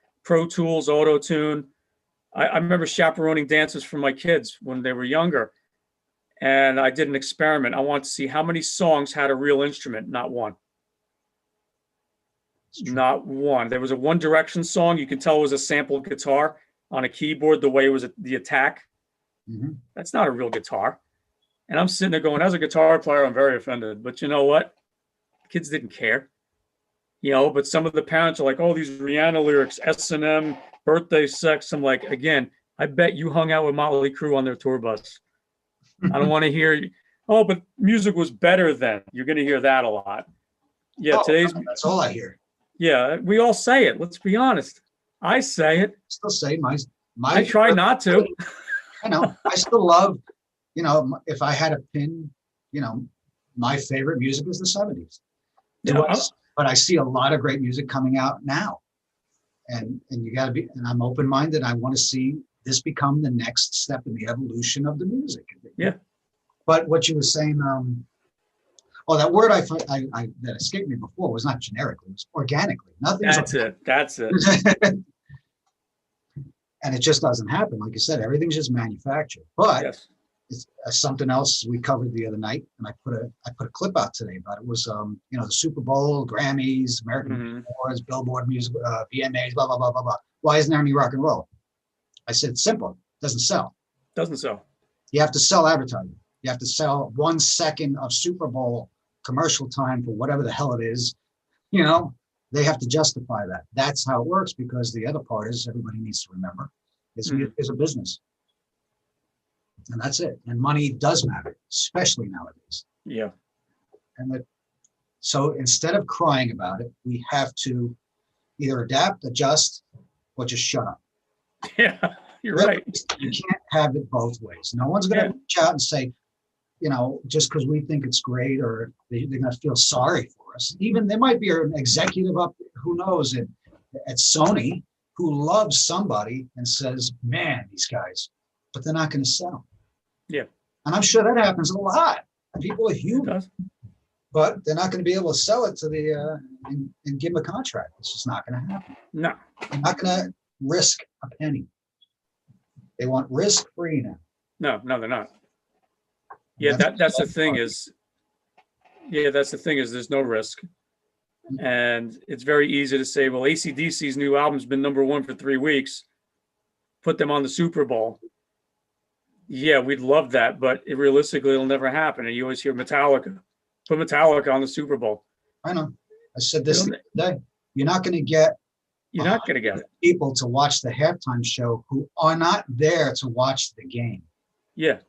Tools, Auto Tune. I remember chaperoning dances for my kids when they were younger. And I did an experiment. I wanted to see how many songs had a real instrument, not one. Not one. There was a One Direction song. You could tell it was a sampled guitar on a keyboard, the way it was the attack. Mm-hmm. That's not a real guitar. And I'm sitting there going, as a guitar player, I'm very offended. But you know what? Kids didn't care. You know, but some of the parents are like, oh, these Rihanna lyrics, S&M, birthday sex. I'm like, again, I bet you hung out with Motley Crue on their tour bus. I don't want to hear, oh, but music was better then. You're going to hear that a lot. Yeah, that's all I hear. Yeah, we all say it. Let's be honest. I say it. Still say my. I try not to. I know. I still love, you know, if I had a pin, you know, my favorite music is the 70s. Yeah, but I see a lot of great music coming out now. And you got to be, and I'm open-minded. I want to see this become the next step in the evolution of the music. Yeah. But what you were saying, that word that escaped me before was not generically, it was organically. That's it. And it just doesn't happen. Like I said, everything's just manufactured. But yes. it's something else we covered the other night, and I put a clip out today about it. Was the Super Bowl, Grammys, American Music Awards, Billboard Music, VMAs, blah blah blah blah blah. Why isn't there any rock and roll? I said simple. It doesn't sell. Doesn't sell. You have to sell advertising. You have to sell 1 second of Super Bowl commercial time for whatever the hell it is. They have to justify that. That's how it works, because the other part is, everybody needs to remember, is a business. And that's it. And money does matter, especially nowadays. Yeah. So instead of crying about it, we have to either adapt, adjust, or just shut up. Yeah, you're right. You can't have it both ways. No one's going to reach out and say, just because we think it's great, or they're going to feel sorry for us. Even there might be an executive up, who knows, at Sony, who loves somebody and says, man, these guys, but they're not going to sell. Yeah. And I'm sure that happens a lot. People are human, but they're not going to be able to sell it to and give them a contract. It's just not going to happen. No. They're not going to risk a penny. They want risk-free now. No, they're not. Yeah, that's the thing is, there's no risk. And it's very easy to say, well, AC/DC's new album's been #1 for 3 weeks. Put them on the Super Bowl. Yeah, we'd love that, but realistically, it'll never happen. And you always hear Metallica. Put Metallica on the Super Bowl. I know. I said this the other day. You're not going to get people to watch the halftime show who are not there to watch the game. Yeah,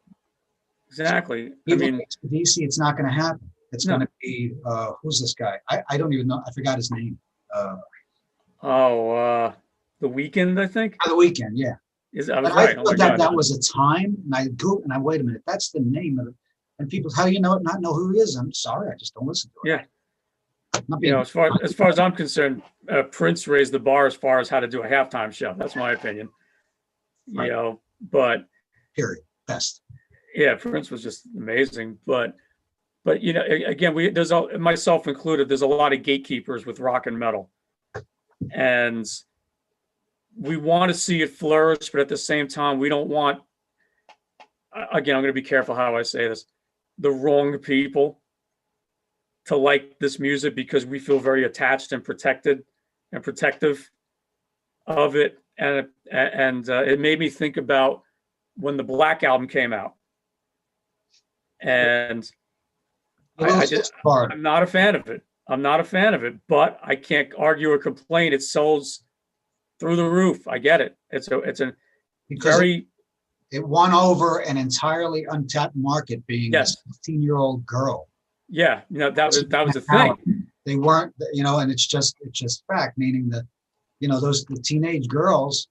exactly. Even DC, it's not going to happen. It's going to be who's this guy? I don't even know. I forgot his name. The Weeknd, I think. The Weeknd, yeah. I was right. I thought that was a time, and I Googled, and I wait a minute. That's the name of it. And people, how do you not know who he is? I'm sorry, I just don't listen to it. Yeah. As far as I'm concerned, Prince raised the bar as far as how to do a halftime show. That's my opinion. Right. But period. Best. Yeah, Prince was just amazing. But again, there's myself included. There's a lot of gatekeepers with rock and metal, and we want to see it flourish, but at the same time, we don't want. Again, I'm going to be careful how I say this. The wrong people to like this music because we feel very attached and protected and protective of it. And it made me think about when the Black Album came out. And I'm not a fan of it. But I can't argue or complain. It sells through the roof. I get it. It won over an entirely untapped market, being a 16-year-old girl. Yeah, that was the thing. They weren't, and it's just fact, meaning that, the teenage girls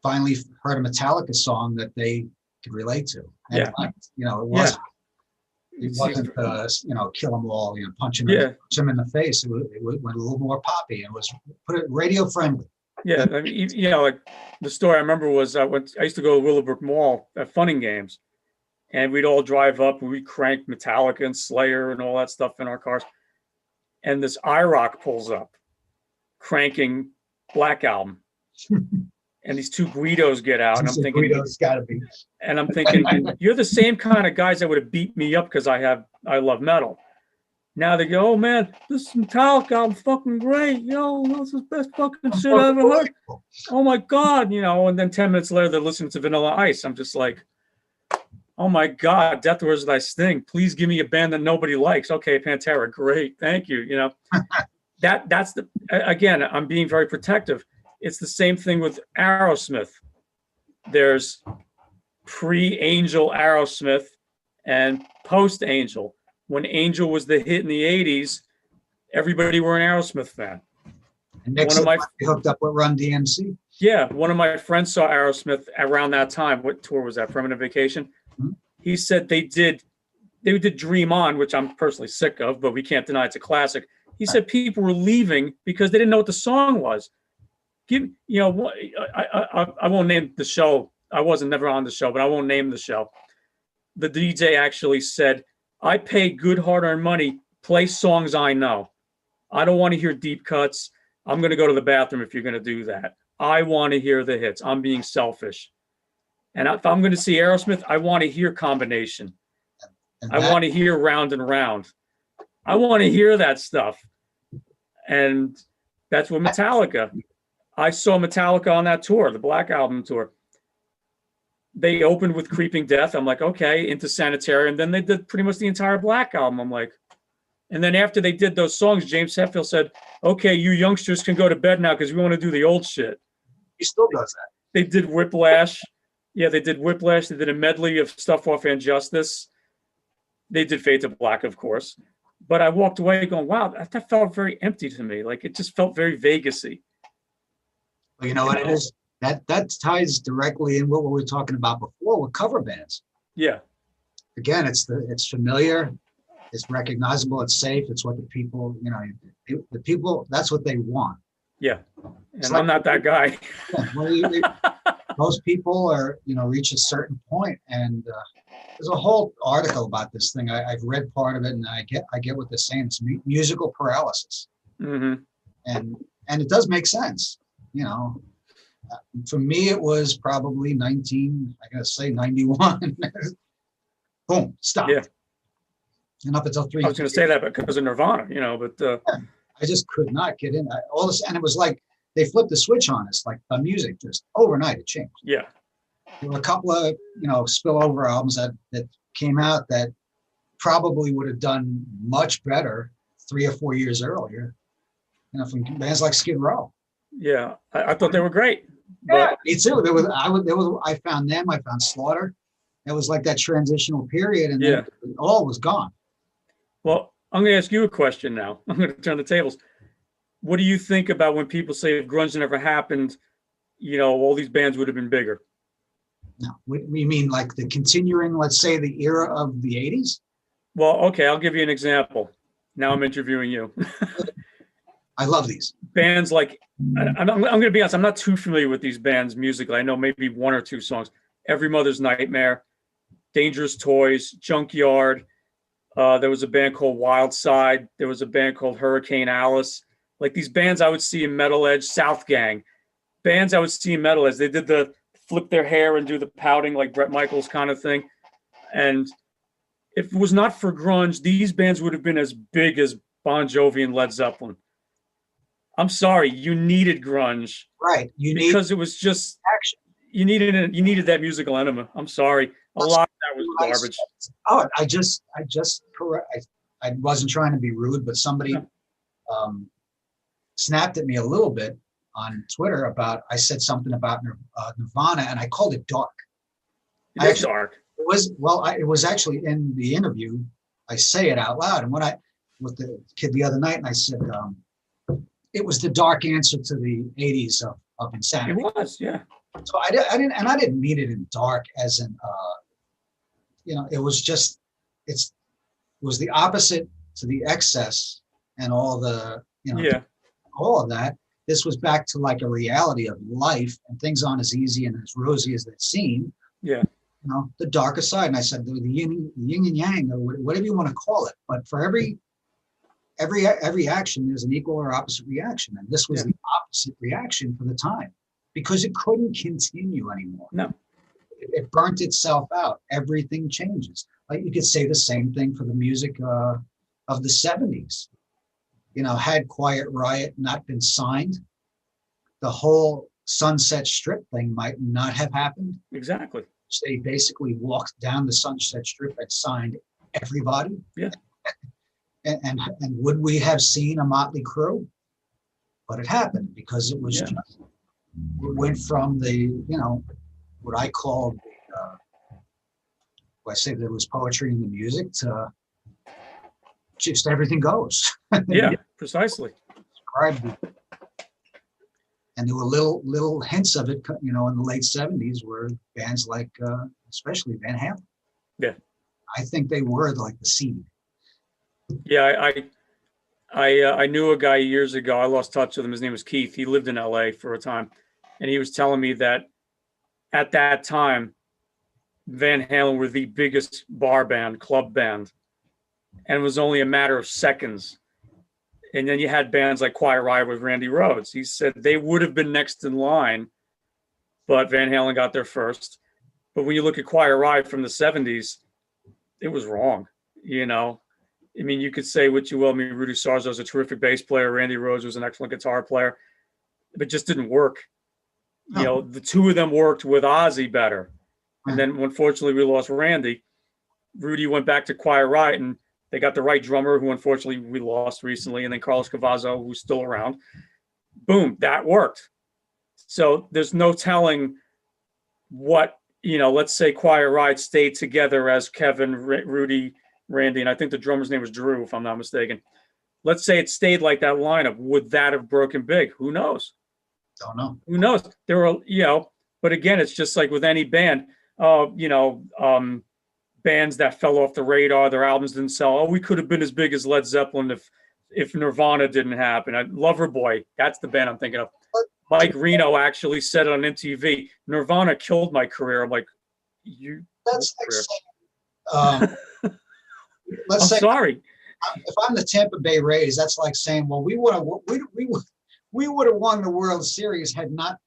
finally heard a Metallica song that they could relate to. And it wasn't kill them all, punch them in the face. It went a little more poppy. It was radio friendly. Yeah, I mean, like the story I remember was I used to go to Willowbrook Mall at Funning Games, and we'd all drive up and we'd crank Metallica and Slayer and all that stuff in our cars. And this IROC pulls up, cranking Black Album, and these two Guidos get out, and I'm thinking, Guido's gotta be. And I'm thinking, you're the same kind of guys that would have beat me up because I love metal. Now they go, oh man, this Metallica album fucking great. This is the best fucking shit I ever heard. Oh my God, and then 10 minutes later they're listening to Vanilla Ice. I'm just like, oh my God, Death Wears Thy Sting. Please give me a band that nobody likes. Okay, Pantera, great, thank you. That's again, I'm being very protective. It's the same thing with Aerosmith. There's pre-Angel Aerosmith and post-Angel. When Angel was the hit in the 80s, everybody were an Aerosmith fan. And Nixon hooked up with Run DMC. Yeah, one of my friends saw Aerosmith around that time. What tour was that? Permanent Vacation? Mm-hmm. He said they did Dream On, which I'm personally sick of, but we can't deny it's a classic. He said people were leaving because they didn't know what the song was. I won't name the show. I wasn't never on the show, but I won't name the show. The DJ actually said, I pay good hard-earned money, play songs I know. I don't want to hear deep cuts. I'm going to go to the bathroom if you're going to do that. I want to hear the hits. I'm being selfish. And if I'm going to see Aerosmith, I want to hear Combination. And I want to hear Round and Round. I want to hear that stuff. And that's what Metallica. I saw Metallica on that tour, the Black Album tour. They opened with Creeping Death. I'm like, okay, into Sanitarium. Then they did pretty much the entire Black Album. I'm like, and then after they did those songs, James Hetfield said, okay, you youngsters can go to bed now because we want to do the old shit. he still does that. They did Whiplash. Yeah, they did Whiplash. They did a medley of stuff off Injustice. They did Fade to Black, of course. But I walked away going, wow, that felt very empty to me. Like, it just felt very Vegas-y. Well, you know what it is? That ties directly in what we were talking about before with cover bands. Yeah. Again, it's familiar, it's recognizable, it's safe, it's what the people, the people, that's what they want. Yeah. And I'm not that guy. Most people are, reach a certain point, and there's a whole article about this thing. I've read part of it, and I get what they're saying. It's musical paralysis, and it does make sense. For me, it was probably 91. Boom, stop. Yeah. And up until 3. I was going to say that because of Nirvana, but I just could not get in. All this, and it was like they flipped the switch on us, like the music just overnight it changed. Yeah. There were a couple of spillover albums that came out that probably would have done much better 3 or 4 years earlier. From bands like Skid Row. Yeah, I thought they were great. Yeah, me too. I found them. I found Slaughter. It was like that transitional period, and then it all was gone. Well, I'm going to ask you a question now. I'm going to turn the tables. What do you think about when people say if grunge never happened, all these bands would have been bigger? No, we mean like the continuing, let's say, the era of the 80s? Well, okay, I'll give you an example. Now I'm interviewing you. I love these. Bands like, I'm going to be honest, I'm not too familiar with these bands musically. I know maybe 1 or 2 songs. Every Mother's Nightmare, Dangerous Toys, Junkyard. There was a band called Wild Side. There was a band called Hurricane Alice. Like these bands I would see in Metal Edge, South Gang. Bands I would see in Metal Edge. They did the flip their hair and do the pouting like Bret Michaels kind of thing. And if it was not for grunge, these bands would have been as big as Bon Jovi and Led Zeppelin. I'm sorry, you needed grunge. Right. Because it was just action. You needed that musical enema. I'm sorry. A lot of that was garbage. I wasn't trying to be rude, but somebody snapped at me a little bit on Twitter about, I said something about Nirvana, and I called it dark. It's dark. It was actually in the interview. I say it out loud, and with the kid the other night, and I said, it was the dark answer to the 80s of insanity. It was, yeah. So I didn't mean it in dark as in, it was just, it was the opposite to the excess and all the, all of that. This was back to like a reality of life, and things aren't as easy and as rosy as they seem. Yeah. The darker side. And I said, the yin and yang, or whatever you want to call it. But for every action, there's an equal or opposite reaction. And this was the opposite reaction for the time, because it couldn't continue anymore. No. It burnt itself out. Everything changes. Like you could say the same thing for the music of the 70s. Had Quiet Riot not been signed, the whole Sunset Strip thing might not have happened. Exactly. They basically walked down the Sunset Strip and signed everybody. Yeah. And would we have seen a Motley Crue? But it happened because it was just, it went from the, what I call, I say there was poetry in the music to just everything goes. Yeah, precisely. And there were little hints of it, in the late 70s, where bands like, especially Van Halen. Yeah. I think they were like the seed. Yeah, I knew a guy years ago. I lost touch with him. His name was Keith. He lived in LA for a time. And he was telling me that at that time, Van Halen were the biggest bar band, club band. And it was only a matter of seconds. And then you had bands like Quiet Riot with Randy Rhoads. He said they would have been next in line, but Van Halen got there first. But when you look at Quiet Riot from the 70s, it was wrong. You know, I mean, you could say what you will. I mean, Rudy Sarzo was a terrific bass player. Randy Rhoads was an excellent guitar player, but it just didn't work. You know, the two of them worked with Ozzy better. And then, unfortunately, we lost Randy. Rudy went back to Quiet Riot, and they got the right drummer, who unfortunately we lost recently, and then Carlos Cavazo, who's still around. Boom, that worked. So there's no telling what, you know, let's say Quiet Riot stayed together as Kevin, Rudy, Randy, and I think the drummer's name was Drew, if I'm not mistaken. Let's say it stayed like that lineup. Would that have broken big? Who knows? Don't know. Who knows? There were, you know, but again, it's just like with any band, you know, bands that fell off the radar, their albums didn't sell. Oh, we could have been as big as Led Zeppelin if Nirvana didn't happen. Loverboy, that's the band I'm thinking of. Mike Reno actually said it on MTV, Nirvana killed my career. I'm like, you. That's like, let's I'm say, sorry. if I'm the Tampa Bay Rays, that's like saying, well, we would have won the World Series had not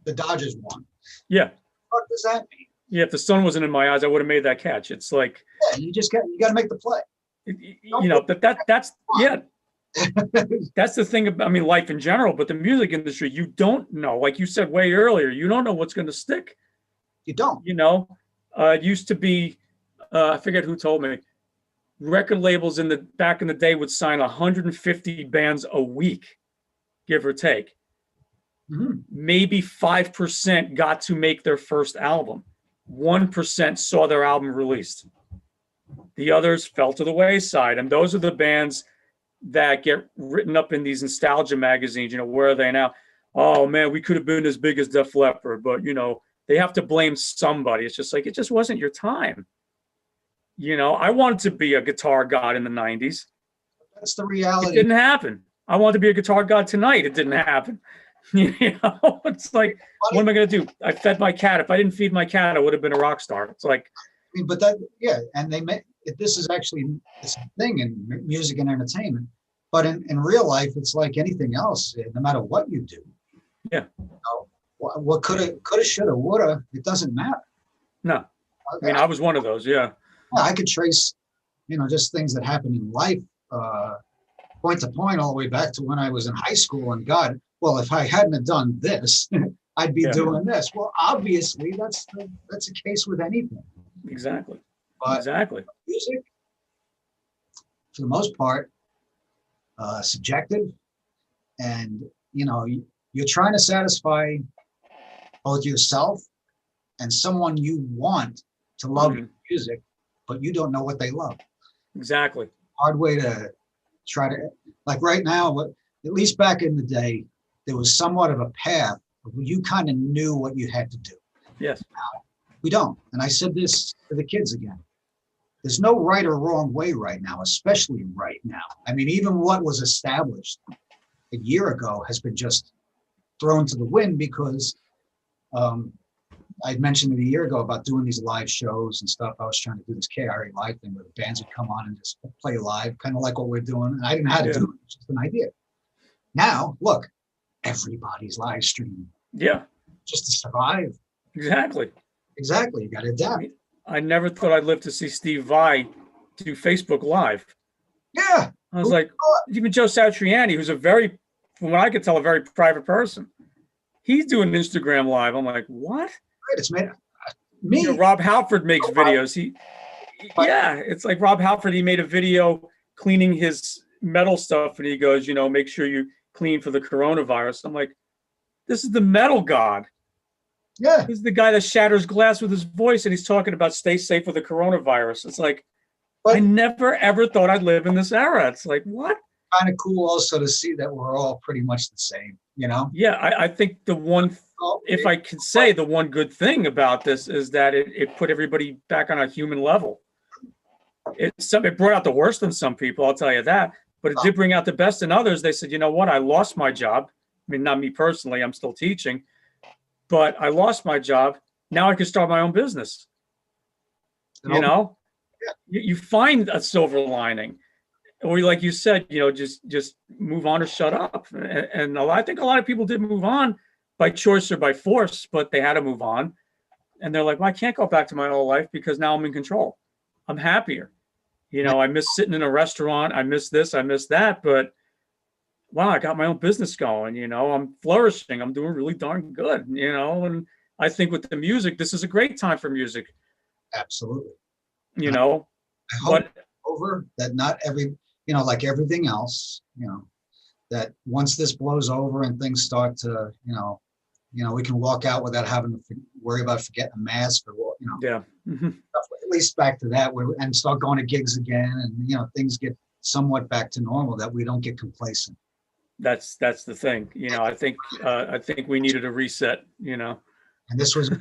the Dodgers won. Yeah. What does that mean? Yeah, if the sun wasn't in my eyes, I would have made that catch. It's like, yeah, you got to make the play. You know, but that's yeah. That's the thing about, I mean, life in general, but the music industry, you don't know. Like you said way earlier, you don't know what's going to stick. You don't. You know, it used to be, I forget who told me, record labels back in the day would sign 150 bands a week, give or take. Mm-hmm. Maybe 5% got to make their first album. 1% saw their album released. The others fell to the wayside. And those are the bands that get written up in these nostalgia magazines. You know, where are they now? Oh man, we could have been as big as Def Leppard, but you know, they have to blame somebody. It's just like, it just wasn't your time. You know, I wanted to be a guitar god in the 90s. That's the reality. It didn't happen. I wanted to be a guitar god tonight. It didn't happen. You know, it's like, what am I going to do? I fed my cat. If I didn't feed my cat, I would have been a rock star. It's like, I mean, but that, yeah. And this is actually, it's a thing in music and entertainment, but in real life, it's like anything else, no matter what you do. Yeah. You know, what coulda, shoulda, woulda, it doesn't matter. No. I mean, I was one of those. Yeah. I could trace, you know, just things that happen in life, point to point, all the way back to when I was in high school, and God, well, if I hadn't have done this, I'd be doing this. Well, obviously, that's the case with anything. Exactly. But exactly. Music, for the most part, subjective, and you know, you're trying to satisfy both yourself and someone you want to love your music, but you don't know what they love. Exactly. Hard way to try to, like right now, at least back in the day, there was somewhat of a path where you kind of knew what you had to do. Yes. Now, we don't. And I said this to the kids again. There's no right or wrong way right now, especially right now. I mean, even what was established a year ago has been just thrown to the wind because I mentioned it a year ago about doing these live shows and stuff. I was trying to do this KRA live thing where the bands would come on and just play live, kind of like what we're doing. And I didn't know how to do it. It's just an idea. Now, look, everybody's live streaming. Yeah. Just to survive. Exactly. Exactly. You got to adapt. I never thought I'd live to see Steve Vai do Facebook Live. Yeah. I was like, even Joe Satriani, who's from what I could tell, a very private person. He's doing Instagram Live. I'm like, what? Right. It's made me. You know, Rob Halford makes videos. It's like Rob Halford. He made a video cleaning his metal stuff, and he goes, you know, make sure you clean for the coronavirus. I'm like, this is the metal god. Yeah. He's the guy that shatters glass with his voice, and he's talking about stay safe with the coronavirus. It's like, I never ever thought I'd live in this era. It's like, what? Kind of cool also to see that we're all pretty much the same, you know? Yeah, I think the one, if I could say the one good thing about this is that it put everybody back on a human level. It brought out the worst in some people, I'll tell you that, but it did bring out the best in others. They said, you know what, I lost my job. I mean, not me personally, I'm still teaching, but I lost my job. Now I can start my own business. You know, you find a silver lining. Or like you said, you know, just move on or shut up. And I think a lot of people did move on by choice or by force, but they had to move on. and they're like, well, I can't go back to my old life because now I'm in control. I'm happier. You know, I miss sitting in a restaurant. I miss this, I miss that, but wow, I got my own business going, you know, I'm flourishing. I'm doing really darn good, you know, and I think with the music, this is a great time for music, Absolutely. you know, I hope but over that not every, like everything else, that once this blows over and things start to, we can walk out without having to worry about forgetting a mask or, yeah. at least back to that and start going to gigs again. And, things get somewhat back to normal, that we don't get complacent. That's the thing, you know, I think we needed a reset, you know. And this was,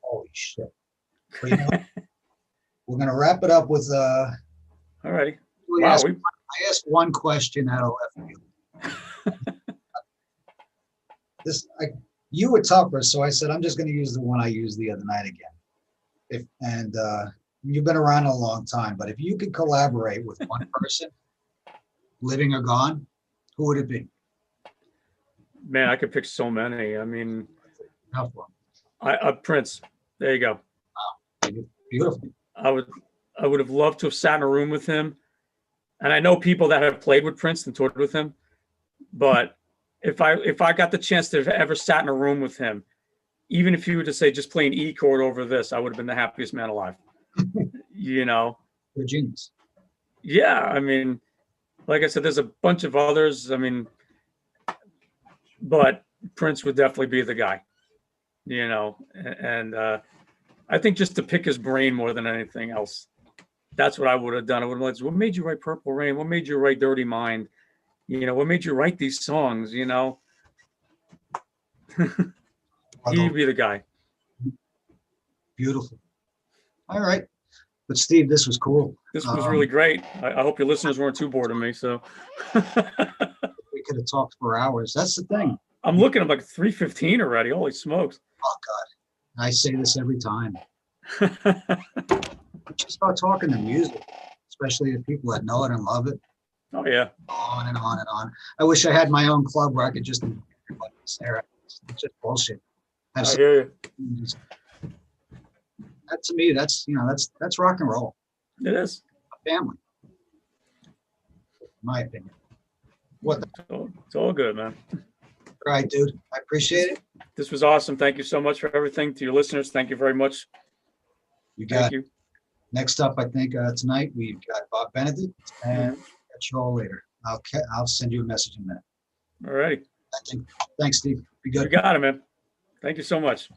holy shit. But, we're going to wrap it up with, All righty. I Wow. asked one question out of left field. You were tougher, so I said I'm just going to use the one I used the other night again. You've been around a long time, but if you could collaborate with one person, living or gone, who would it be? Man, I could pick so many. I mean, Tough one. Prince. There you go. Beautiful. I would have loved to have sat in a room with him. And I know people that have played with Prince and toured with him, but if I got the chance to have ever sat in a room with him, even if you were to say just play an E chord over this, I would have been the happiest man alive. You know? You're a genius. Yeah, I mean, like I said, there's a bunch of others. I mean, but Prince would definitely be the guy, you know, and I think just to pick his brain more than anything else. That's what I would have done. I would have said, what made you write Purple Rain? What made you write Dirty Mind? You know, what made you write these songs? You know, he'd be the guy. Beautiful. All right. But Steve, this was cool. This was really great. I hope your listeners weren't too bored of me. So we could have talked for hours. That's the thing. I'm looking at like 3:15 already. Holy smokes. Oh God. I say this every time. Just start talking the music, especially the people that know it and love it. Oh yeah. On and on and on. I wish I had my own club where I could just everybody there. It's just bullshit. I hear you. That to me, that's rock and roll. It is. A family. In my opinion. It's all good, man. All right, dude. I appreciate it. This was awesome. Thank you so much for everything. To your listeners, thank you very much. You got it. Next up, I think tonight we've got Bob Benedict, and catch you all later. I'll send you a message in a minute. All righty. Thanks, Steve. Be good. You got it, man. Thank you so much.